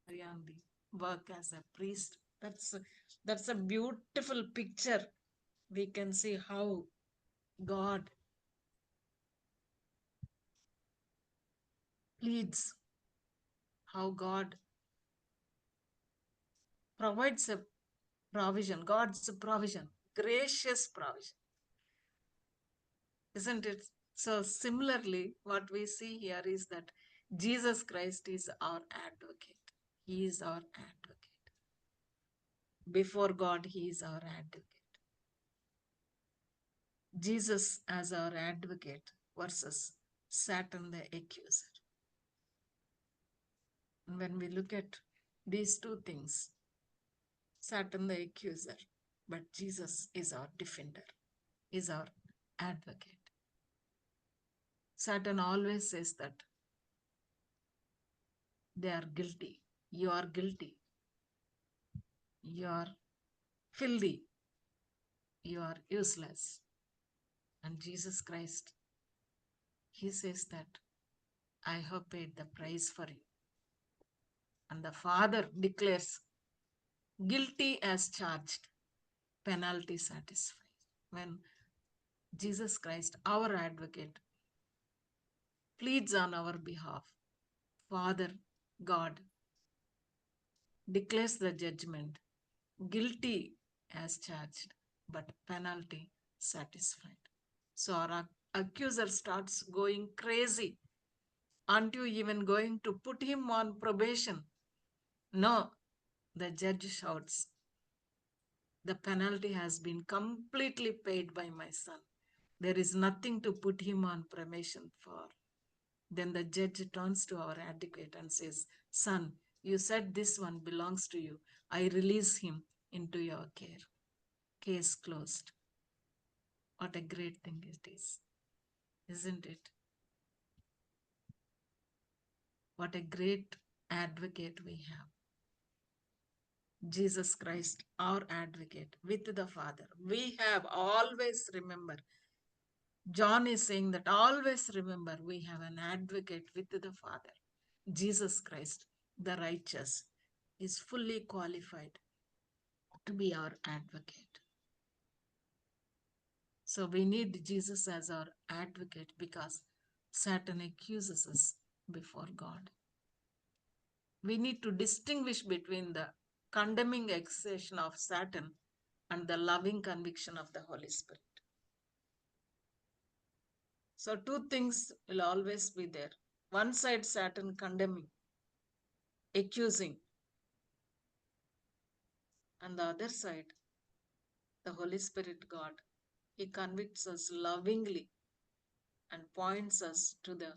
carry on the work as a priest. That's a beautiful picture. We can see how God leads, how God provides a provision, God's provision, gracious provision. Isn't it? So similarly, what we see here is that Jesus Christ is our advocate. He is our advocate. Before God, he is our advocate. Jesus as our advocate versus Satan the accuser. And when we look at these two things, Satan the accuser, but Jesus is our defender, is our advocate. Satan always says that they are guilty, you are guilty, you are filthy, you are useless. And Jesus Christ, he says that I have paid the price for you. And the Father declares guilty as charged, penalty satisfied. When Jesus Christ, our advocate, pleads on our behalf, Father God declares the judgment, guilty as charged, but penalty satisfied. So our accuser starts going crazy, aren't you even going to put him on probation? No, the judge shouts, the penalty has been completely paid by my son. There is nothing to put him on probation for. Then the judge turns to our advocate and says, son, you said this one belongs to you. I release him into your care. Case closed. What a great thing it is, isn't it? What a great advocate we have. Jesus Christ, our advocate with the Father. We have always remember. John is saying that always remember we have an advocate with the Father. Jesus Christ, the righteous, is fully qualified to be our advocate. So we need Jesus as our advocate because Satan accuses us before God. We need to distinguish between the condemning accusation of Satan and the loving conviction of the Holy Spirit. So two things will always be there. One side, Satan condemning, accusing, and the other side, the Holy Spirit God. He convicts us lovingly and points us to the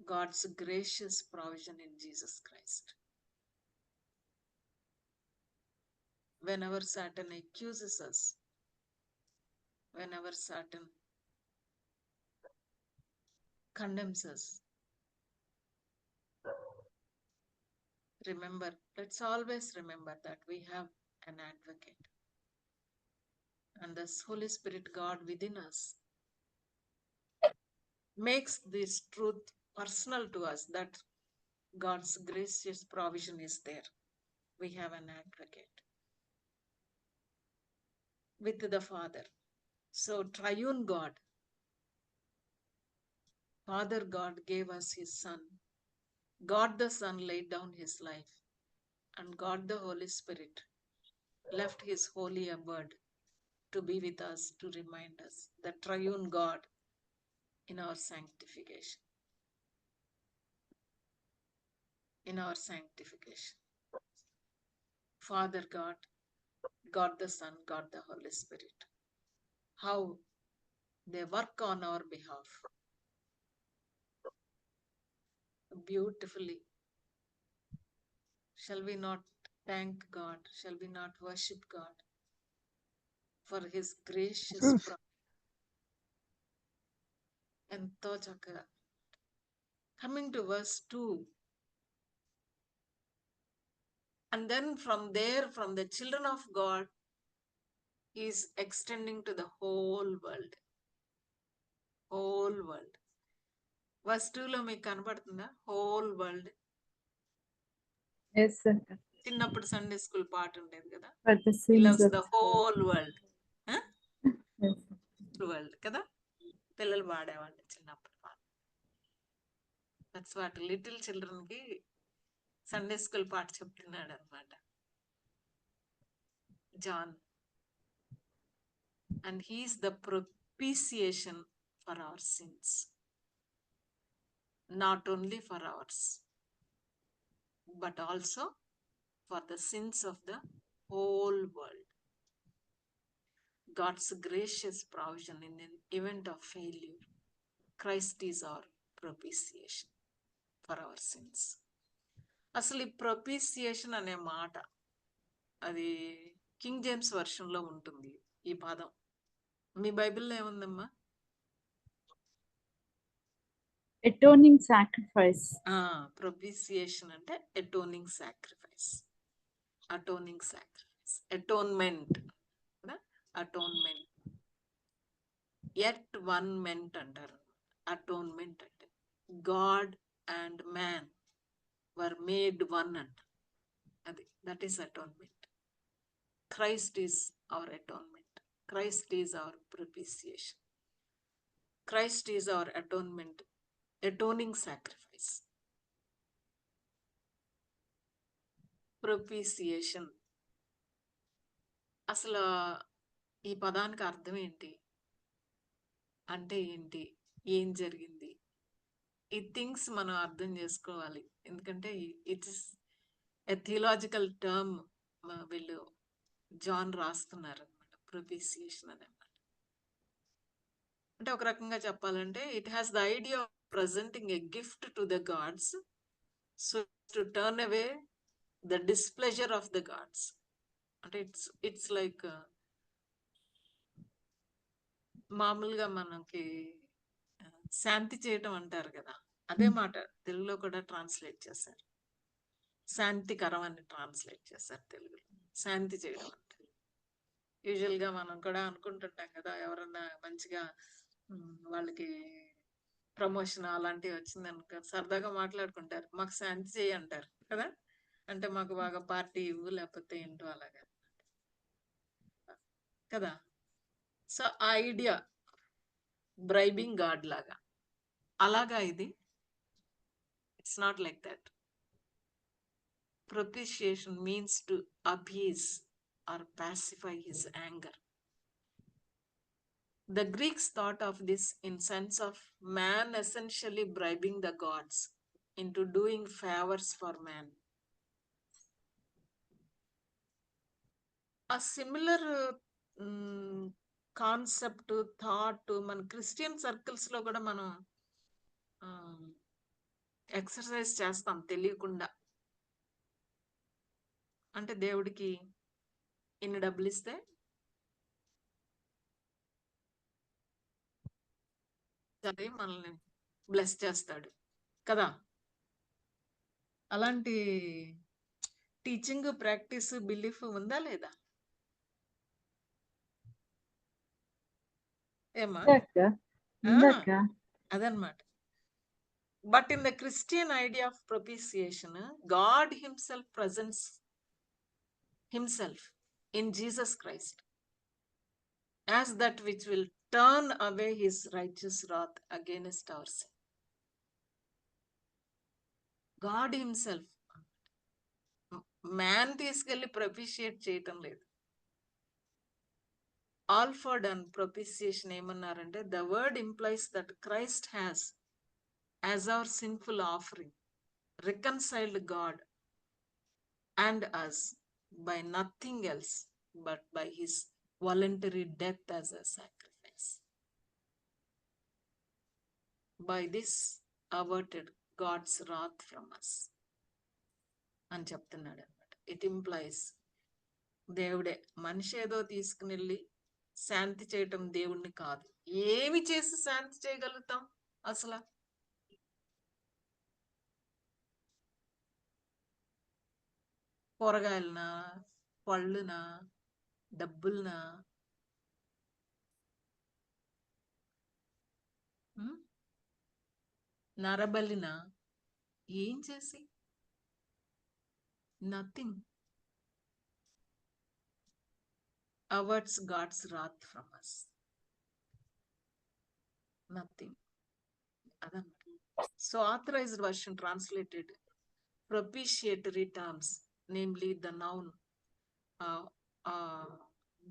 God's gracious provision in Jesus Christ. Whenever Satan accuses us, whenever Satan condemns us, remember, let's always remember that we have an advocate. And the Holy Spirit God within us makes this truth personal to us, that God's gracious provision is there. We have an advocate with the Father. So triune God, Father God gave us his Son. God the Son laid down his life, and God the Holy Spirit left his holy abode to be with us, to remind us the triune God in our sanctification. In our sanctification. Father God, God the Son, God the Holy Spirit. How they work on our behalf beautifully. Shall we not thank God? Shall we not worship God for his gracious ఎంతో చక్కగా. Coming to verse 2. And then from there, from the children of God, he is extending to the whole world. Whole world. Verse 2 లో మీకు కనబడుతుందా? Whole world. Yes, sir. చిన్నప్పుడు Sunday school పాట ఉండేది కదా, For the sins loves of the whole world. yes. World కదా, పిల్లలు పాడేవాళ్ళు చిన్నప్పుడు పాట. దట్స్ వాట్ లిటిల్ చిల్డ్రన్ కి సండే స్కూల్ పాట చెప్తున్నాడు అనమాట John. And he is the propitiation for our sins. Not only for ours, but also for the sins of the whole world. God's gracious provision in an event of failure. Christ is our propitiation for our sins. అసలు ఈ ప్రొపీసియేషన్ అనే మాట అది king James version లో ఉంటుంది ఈ పదం. మీ బైబిల్లో ఏముందమ్మా? Atoning sacrifice. ప్రొపీసియేషన్ అంటే atoning sacrifice. Atoning sacrifice, atonement కదా, అటోన్మెంట్. ఎట్ వన్ మెంట్ అంటారు. అటోన్మెంట్ అంటే God and man were made one అంట. అది that is atonement. Christ is our atonement. Christ is our propitiation. Christ is our atonement, atoning sacrifice. Propitiation అసలు ఈ పదానికి అర్థం ఏంటి అంటే ఏంటి, ఏం జరిగింది, ఈ థింగ్స్ మనం అర్థం చేసుకోవాలి. ఎందుకంటే it is a theological term వీళ్ళు జాన్ రాస్తున్నారు అనమాట, ప్రొపీసియేషన్ అనమాట. అంటే ఒక రకంగా చెప్పాలంటే it has the idea of presenting a gift to the gods so to turn away the displeasure of the gods. అంటే ఇట్స్ లైక్ మామూలుగా మనకి శాంతి చేయటం అంటారు కదా, అదే మాట తెలుగులో కూడా ట్రాన్స్లేట్ చేశారు. శాంతికరం అని ట్రాన్స్లేట్ చేశారు తెలుగులో. శాంతి చేయడం అంటే యూజువల్ గా మనం కూడా అనుకుంటుంటాం కదా, ఎవరన్నా మంచిగా వాళ్ళకి ప్రమోషన్ అలాంటివి వచ్చిందనుకో సరదాగా మాట్లాడుకుంటారు, మాకు శాంతి చేయి అంటారు కదా. అంటే మాకు బాగా పార్టీ ఇవ్వు లేకపోతే ఏంటో అలాగా కదా. సో ఆ ఐడియా బ్రైబింగ్ గాడ్ లాగా అలాగా ఇది. It's not like that. Propitiation means to appease or pacify his anger. The Greeks thought of this in sense of man essentially bribing the gods into doing favors for man. A similar concept, thought మన Christian circles లో కూడా మనం exercise చేస్తాం తెలియకుండా. అంటే దేవుడికి ఇన్ని డబ్బులు ఇస్తే సరే మనల్ని బ్లెస్ చేస్తాడు కదా. అలాంటి టీచింగ్, ప్రాక్టీస్, బిలీఫ్ ఉందా లేదా? ఏమా? అదనమాట. But in the Christian idea of propitiation, God himself presents himself in Jesus Christ as that which will turn away his righteous wrath against our sin. God himself. Man తీసుకెళ్లి propitiate చేయటం లేదు. Alford and propitiation ఏమన్నారంటే, the word implies that Christ has as our sinful offering reconciled God and us by nothing else but by his voluntary death as a sacrifice. By this averted God's wrath from us అని చెప్తున్నాడు అనమాట. It implies దేవుడే, మనిషి ఏదో తీసుకుని వెళ్ళి శాంతి చేయటం దేవుణ్ణి కాదు. ఏమి చేసి శాంతి చేయగలుగుతాం అసలు? కూరగాయలనా, పళ్ళునా, డబ్బులనా, నరబలినా, ఏం చేసి? Nothing averts God's wrath from us. Nothing. So authorized version translated propitiatory terms, namely the noun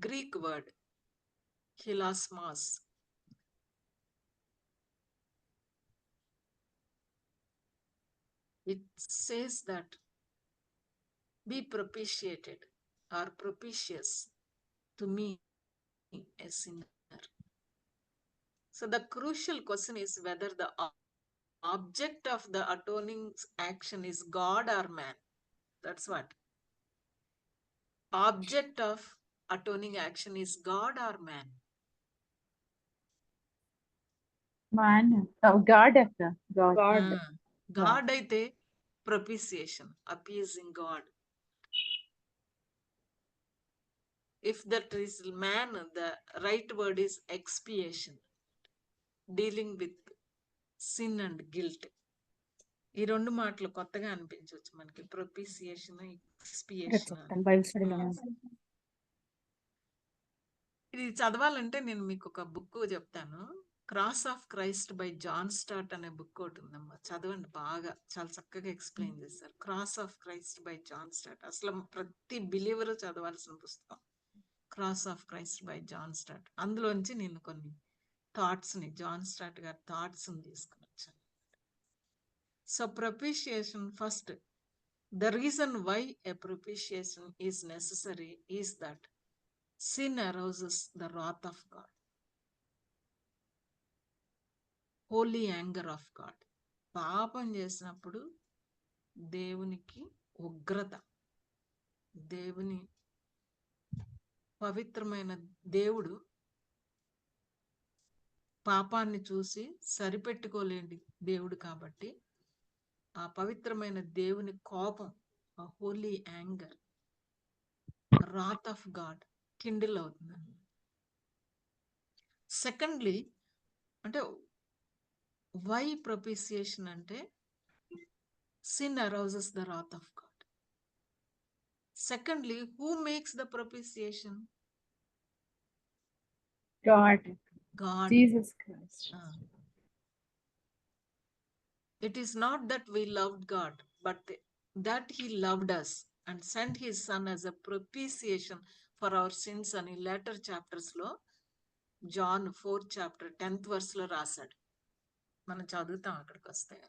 Greek word hilasmos, it says that be propitiated or propitious to me, a sinner. So the crucial question is whether the object of the atoning action is God or man. That's what. Object of atoning action is God or man? Man. Oh, God after God. God aithe propitiation, appeasing God. If that is man, the right word is expiation, dealing with sin and guilt. ఈ రెండు మాటలు కొత్తగా అనిపించవచ్చు మనకి, ప్రొపిసియేషన్, ఎక్స్పియేషన్. ఇది చదవాలంటే నేను మీకు ఒక బుక్ చెప్తాను, cross of Christ by John Stott అనే బుక్ ఒకటి ఉందమ్మా, చదవండి, బాగా చాలా చక్కగా ఎక్స్ప్లెయిన్ చేశారు. Cross of Christ by John Stott అసలు ప్రతి బిలీవర్ చదవాల్సిన పుస్తకం, cross of Christ by John Stott. అందులోంచి నేను కొన్ని థాట్స్ ని, జాన్ స్టార్ట్ గారి థాట్స్ ని తీసుకుని వచ్చాను. So propitiation, first, the reason why a propitiation is necessary is that sin arouses the wrath of God, holy anger of God. పాపం చేసినప్పుడు దేవునికి ఉగ్రత, దేవుని పవిత్రమైన దేవుడు పాపాన్ని చూసి సరిపెట్టుకోలేని దేవుడు కాబట్టి ఆ పవిత్రమైన దేవుని కోపం, ఆ holy anger, wrath of God kindle అవుతుందండి. సెకండ్లీ, అంటే వై ప్రొపిసియేషన్ అంటే sin arouses the wrath of God. Secondly, who makes the propitiation? God. Jesus Christ. It is not that we loved God, but that he loved us and sent his son as a propitiation for our sins అని later chapters లో John 4th chapter 10th verse లో రాశాడు. మనం చదువుతాం అక్కడికి వస్తే.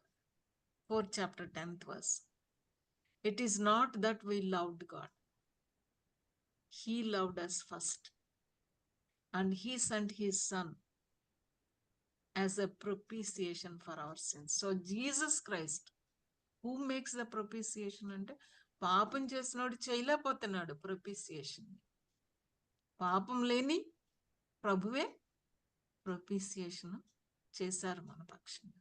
4th chapter 10th verse. It is not that we loved God. He loved us first. And he sent his son as a propitiation for our sins. So Jesus Christ, who makes the propitiation అంటే పాపం చేసినోడు చేయలేకపోతున్నాడు propitiation. పాపం లేని ప్రభువే propitiation చేశారు మన పక్షంగా.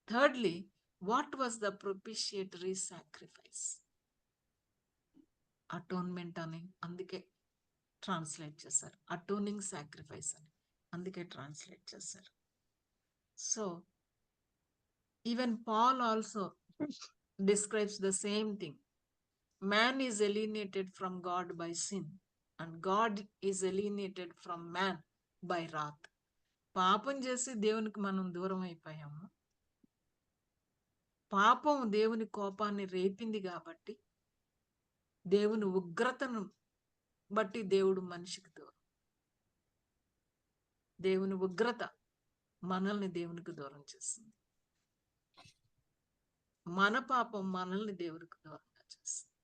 Thirdly, what was the propitiatory sacrifice? Atonement అని అందుకే ట్రాన్స్లేట్ చేశారు, అటోనింగ్ సాక్రిఫైస్ అని అందుకే ట్రాన్స్లేట్ చేశారు. So Even Paul also describes the same thing. Man is alienated from God by sin, and God is alienated from man by wrath. పాపం చేసి దేవునికి మనం దూరం అయిపోయాము. పాపం దేవుని కోపాన్ని రేపింది కాబట్టి దేవుని ఉగ్రతను బట్టి దేవుడు మనిషికి దూరం. దేవుని ఉగ్రత మనల్ని దేవునికి దూరం చేస్తుంది. మన పాపం మనల్ని దేవునికి దూరంగా చేస్తుంది.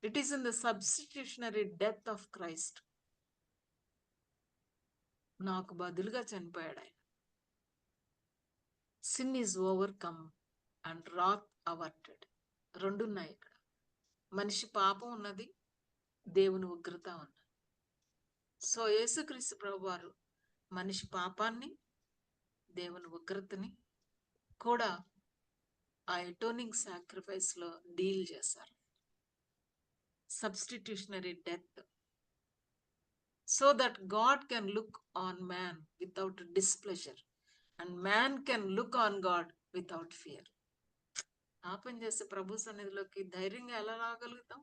It is in the substitutionary death of Christ. నాకు బదులుగా చనిపోయాడు ఆయన. Sin is overcome and wrath averted. రెండు ఉన్నాయి ఇక్కడ. మనిషి పాపం ఉన్నది, దేవుని ఉగ్రత ఉన్నది. సో యేసుక్రీస్తు ప్రభువారు మనిషి పాపాన్ని, దేవుని ఉగ్రతని కూడా ఆ ఎటోనింగ్ సాక్రిఫైస్ లో డీల్ చేశారు. సబ్స్టిట్యూషనరీ death. So that God can look on man without displeasure and man can look on God without fear. పాపం చేసి ప్రభు సన్నిధిలోకి ధైర్యంగా ఎలా రాగలుగుతాం?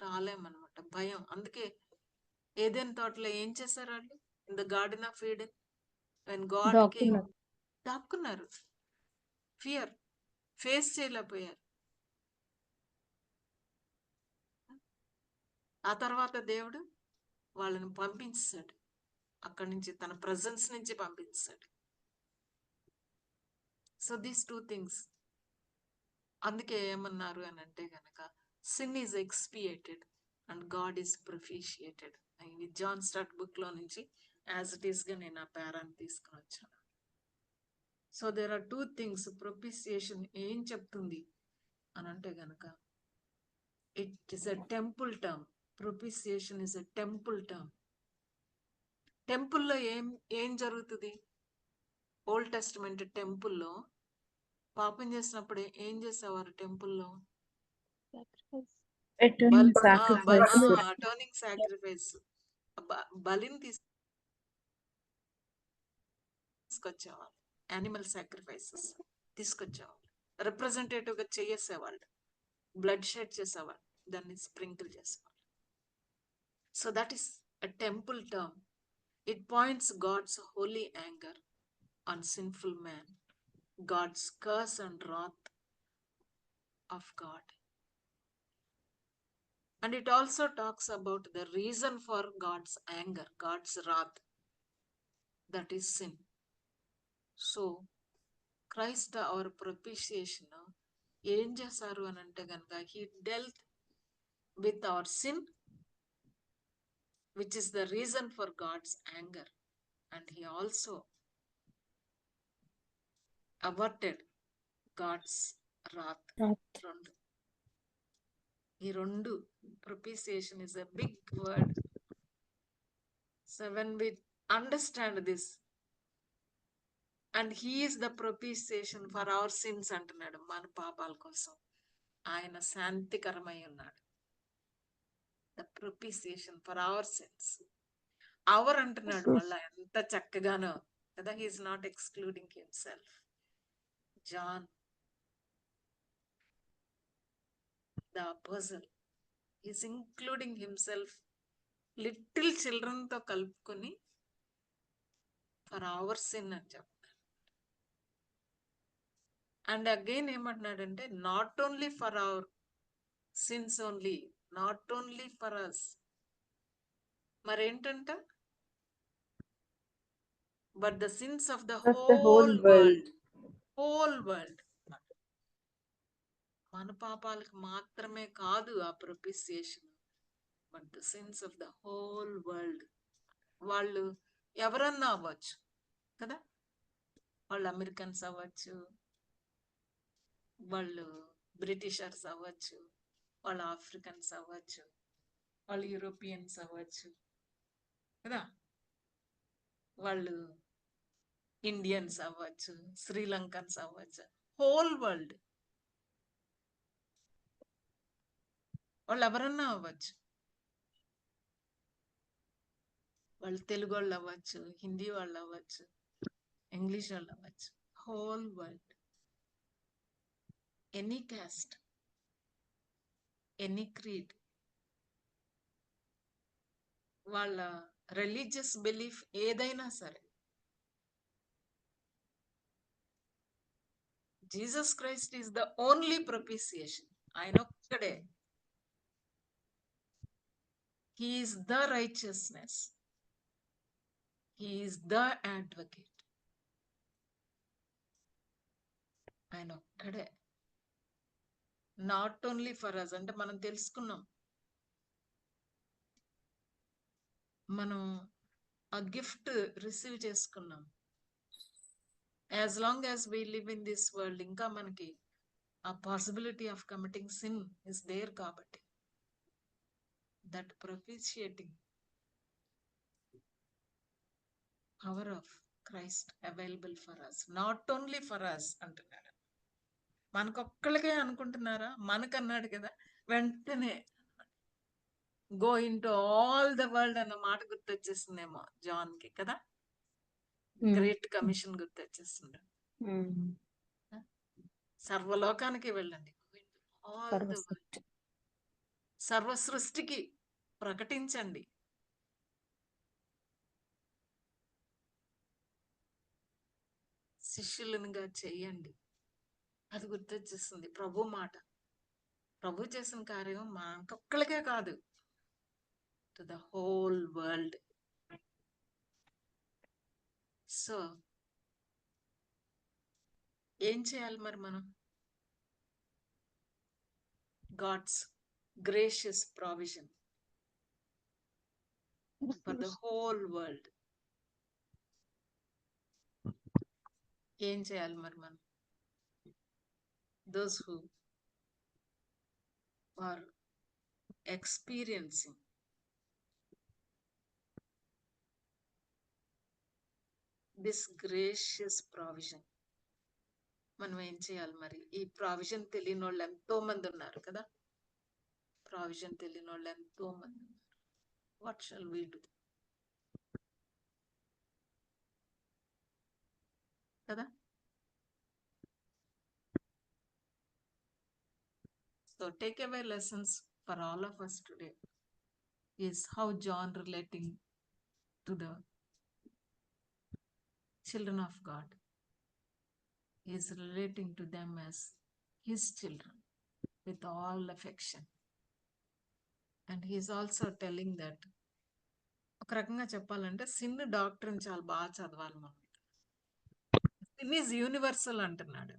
రాలేమన్నమాట, భయం. అందుకే ఏదైనా తోటలో ఏం చేశారు వాళ్ళు? In the garden of Eden when God came, దాక్కున్నారు. ఫియర్ ఫేస్ చేయలేకపోయారు. ఆ తర్వాత దేవుడు వాళ్ళని పంపించాడు, అక్కడి నుంచి తన ప్రజెన్స్ నుంచి పంపించాడు. So these two things. అందుకే ఏమన్నారు అని అంటే గనక sin is expiated and God is propitiated. ఇది జాన్ స్టార్ట్ బుక్ లో నుంచి యాజ్ ఇట్ ఈస్ గా నేను ఆ పేరాన్ని తీసుకుని వచ్చాను. So there are two things. Propitiation ఏం చెప్తుంది అని అంటే గనక it is a temple term. Propitiation is a temple term. టెంపుల్లో ఏం జరుగుతుంది? ఓల్డ్ టెస్టమెంట్ టెంపుల్లో పాపం చేసినప్పుడు ఏం చేసేవారు? టెంపుల్లో Atoning sacrifice. అటోనింగ్ సాక్రిఫైస్, బలిని తీసుకొచ్చేవాళ్ళు. యానిమల్ సాక్రిఫైసెస్ తీసుకొచ్చేవాళ్ళు, రిప్రజెంటేటివ్ గా చేసేవాళ్ళు, బ్లడ్ షెడ్ చేసేవాళ్ళు, దాన్ని స్ప్రింకిల్ చేసేవాళ్ళు. So that is a temple term. It points God's holy anger on sinful man, God's curse and wrath of God. And it also talks about the reason for God's anger, God's wrath, that is sin. So Christ, our propitiation, ఏం చేశారు అని అంటే కనుక he dealt with our sin, which is the reason for God's anger, and he also averted God's wrath. రెండు. ఈ రెండు, propitiation is a big word. So when we understand this, and he is the propitiation for our sins అంటున్నాడు, మన పాపాల కోసం ఆయన శాంతికరమై ఉన్నాడు. The propitiation for our sins. Our అంటున్నాడు మళ్ళా, ఎంత చక్కగానో కదా. he is not excluding himself. John the apostle is including himself, little children తో కలుపుకొని ఫర్ అవర్ సిన్ అని చెప్తారు. అండ్ అగైన్ ఏమంటున్నాడంటే not only for our sins only, not only for us, మరేంటంట, but the sins of the whole world. Whole world. మన పాపాలకు మాత్రమే కాదు ఆ propitiation, but the sins of the whole world. వాళ్ళు ఎవరన్నా అవ్వచ్చు కదా, వాళ్ళు అమెరికన్స్ అవ్వచ్చు, వాళ్ళు బ్రిటిషర్స్ అవ్వచ్చు, వాళ్ళు ఆఫ్రికన్స్ అవ్వచ్చు, వాళ్ళు యూరోపియన్స్ అవ్వచ్చు కదా, వాళ్ళు ఇండియన్స్ అవ్వచ్చు, శ్రీలంకన్స్ అవ్వచ్చు, హోల్ వరల్డ్ వాళ్ళు ఎవరన్నా అవ్వచ్చు. వాళ్ళు తెలుగు వాళ్ళు అవ్వచ్చు, హిందీ వాళ్ళు అవ్వచ్చు, ఇంగ్లీష్ వాళ్ళు అవ్వచ్చు, whole world, any caste, any creed, వాళ్ళ రిలీజియస్ బిలీఫ్ ఏదైనా సరే, Jesus Christ is the only propitiation. ఆయన ఒక్కడే. He is the righteousness, he is the advocate. ఆయన ఒక్కడే. నాట్ ఓన్లీ ఫర్ అస్, అంటే మనం తెలుసుకున్నాం, మనం ఆ గిఫ్ట్ రిసీవ్ చేసుకున్నాం. As long as we live in this world, ఇంకా మనకి ఆ possibility of committing sin is there. కాబట్టి that propitiating power of Christ available for us, not only for us అంటున్నాడు. మనకొక్కళ్ళకే అనుకుంటున్నారా? మనకన్నాడు కదా, వెంటనే go into all the world అన్న మాట గుర్తొచ్చేస్తుందేమో జాన్ కి కదా, గ్రేట్ కమిషన్ గుర్తొచ్చేస్తుంది. సర్వలోకానికి వెళ్ళండి, ఆల్ ద వరల్డ్, సర్వ సృష్టికి ప్రకటించండి. శిష్యులనుగా చెయ్యండి. అది గుర్తొచ్చేస్తుంది ప్రభు మాట. ప్రభు చేసిన కార్యం మనకొక్కళ్ళకే కాదు, to the whole world. So ఏం చేయాలి మరి మనం? God's gracious provision for the whole world. ఏం చేయాలి మరి మనం? Those who are experiencing this gracious provision, మనం ఏం చేయాలి మరి? ఈ ప్రావిజన్ తెలియని వాళ్ళు ఎంతో మంది ఉన్నారు కదా, ప్రావిజన్ తెలియని వాళ్ళు ఎంతో మంది ఉన్నారు. వాట్ షల్ వి డు కదా? So takeaway lessons for all of us today is how John relating to the children of God is relating to them as his children with all affection. And he is also telling that, ఒక రకంగా చెప్పాలంటే sin డాక్టర్ని చాలా బాగా చదవాలి మనం. Sin is universal అంటున్నాడు.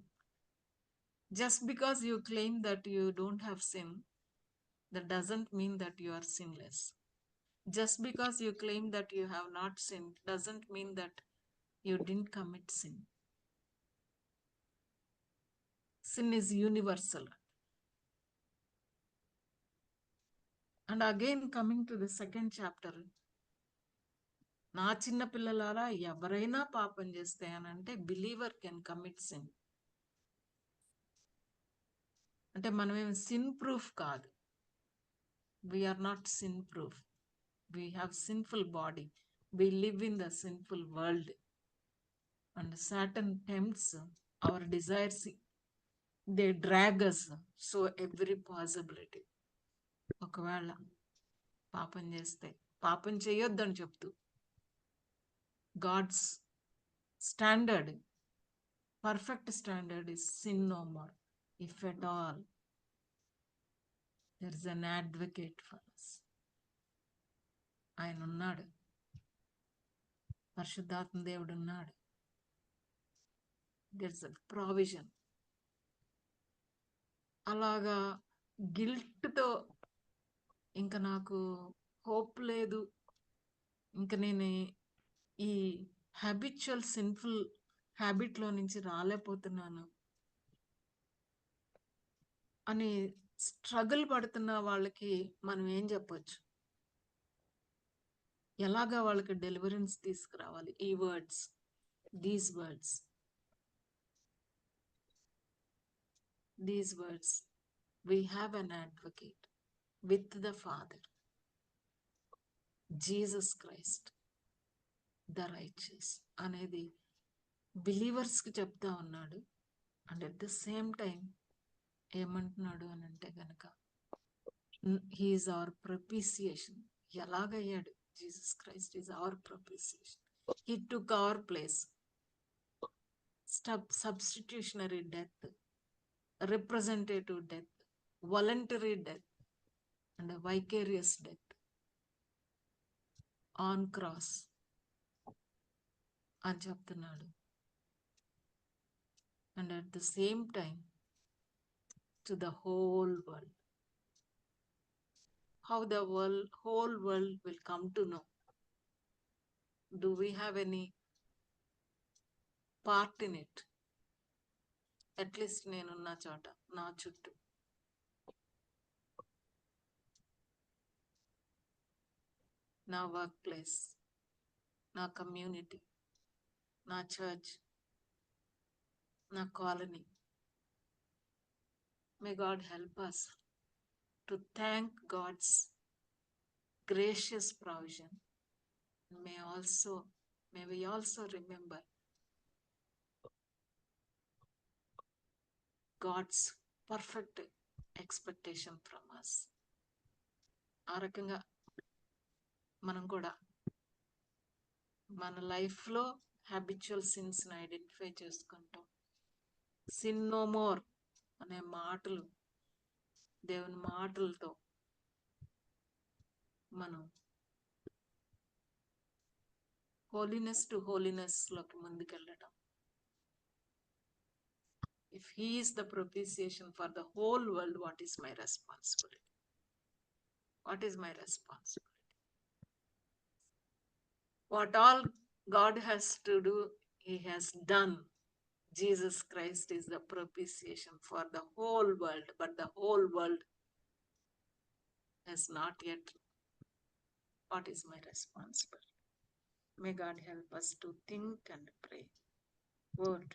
Just because you claim that you don't have sin, that doesn't mean that you are sinless. Just because you claim that you have not sinned doesn't mean that you didn't commit sin. Sin is universal. And again coming to the second chapter, నా చిన్న పిల్లలారా ఎవరైనా పాపం చేస్తే అని అంటే believer can commit sin. అంటే మనమేమి సిన్ ప్రూఫ్ కాదు. We are not sin proof. We have sinful body. We live in the sinful world. And Satan tempts our desires. They drag us. So every possibility. ఒకవేళ పాపం చేస్తే, పాపం చేయొద్దని చెప్తూ, God's standard, perfect standard is sin no more. If at all, there is an advocate for us. ఆయన ఉన్నాడు, పరిశుద్ధాత్మ దేవుడు ఉన్నాడు. There is a provision. అలాగా గిల్ట్తో ఇంకా నాకు హోప్ లేదు, ఇంకా నేను ఈ హ్యాబిచువల్ సిన్ఫుల్ హ్యాబిట్లో నుంచి రాలేకపోతున్నాను అని స్ట్రగుల్ పడుతున్న వాళ్ళకి మనం ఏం చెప్పొచ్చు? ఎలాగా వాళ్ళకి డెలివరెన్స్ తీసుకురావాలి? ఈ words, these words, we have an advocate with the Father, Jesus Christ, the righteous అనేది బిలీవర్స్ కి చెప్తా ఉన్నాడు. And at the same time ఏమంటున్నాడు అని అంటే గనక హీఈస్ అవర్ ప్రొపిసియేషన్. ఎలాగయ్యాడు? Jesus Christ is our propitiation. He took our place. Substitutionary death, representative death, voluntary death and vicarious death on cross అని చెప్తున్నాడు. And at the same time to the whole world. How the whole world will come to know. Do we have any part in it? At least నేనున్న చోట, నా చుట్టూ. నా work place, నా community, నా church, నా colony. May God help us to thank God's gracious provision. May we also remember God's perfect expectation from us. ఆ రకంగా మనం కూడా మన లైఫ్లో హ్యాబిచువల్ సిన్స్ని ఐడెంటిఫై చేసుకుంటాం. సిన్ నో మోర్ అనే మాటలు, దేవుని మాటలతో మనం హోలీనెస్ టు హోలీనెస్ లోకి ముందుకెళ్ళటం. If he is the propitiation for the whole world, what is my responsibility? What is my responsibility? What all God has to do, he has done. Jesus Christ is the propitiation for the whole world, but the whole world has not yet. What is my responsibility? May God help us to think and pray. Word.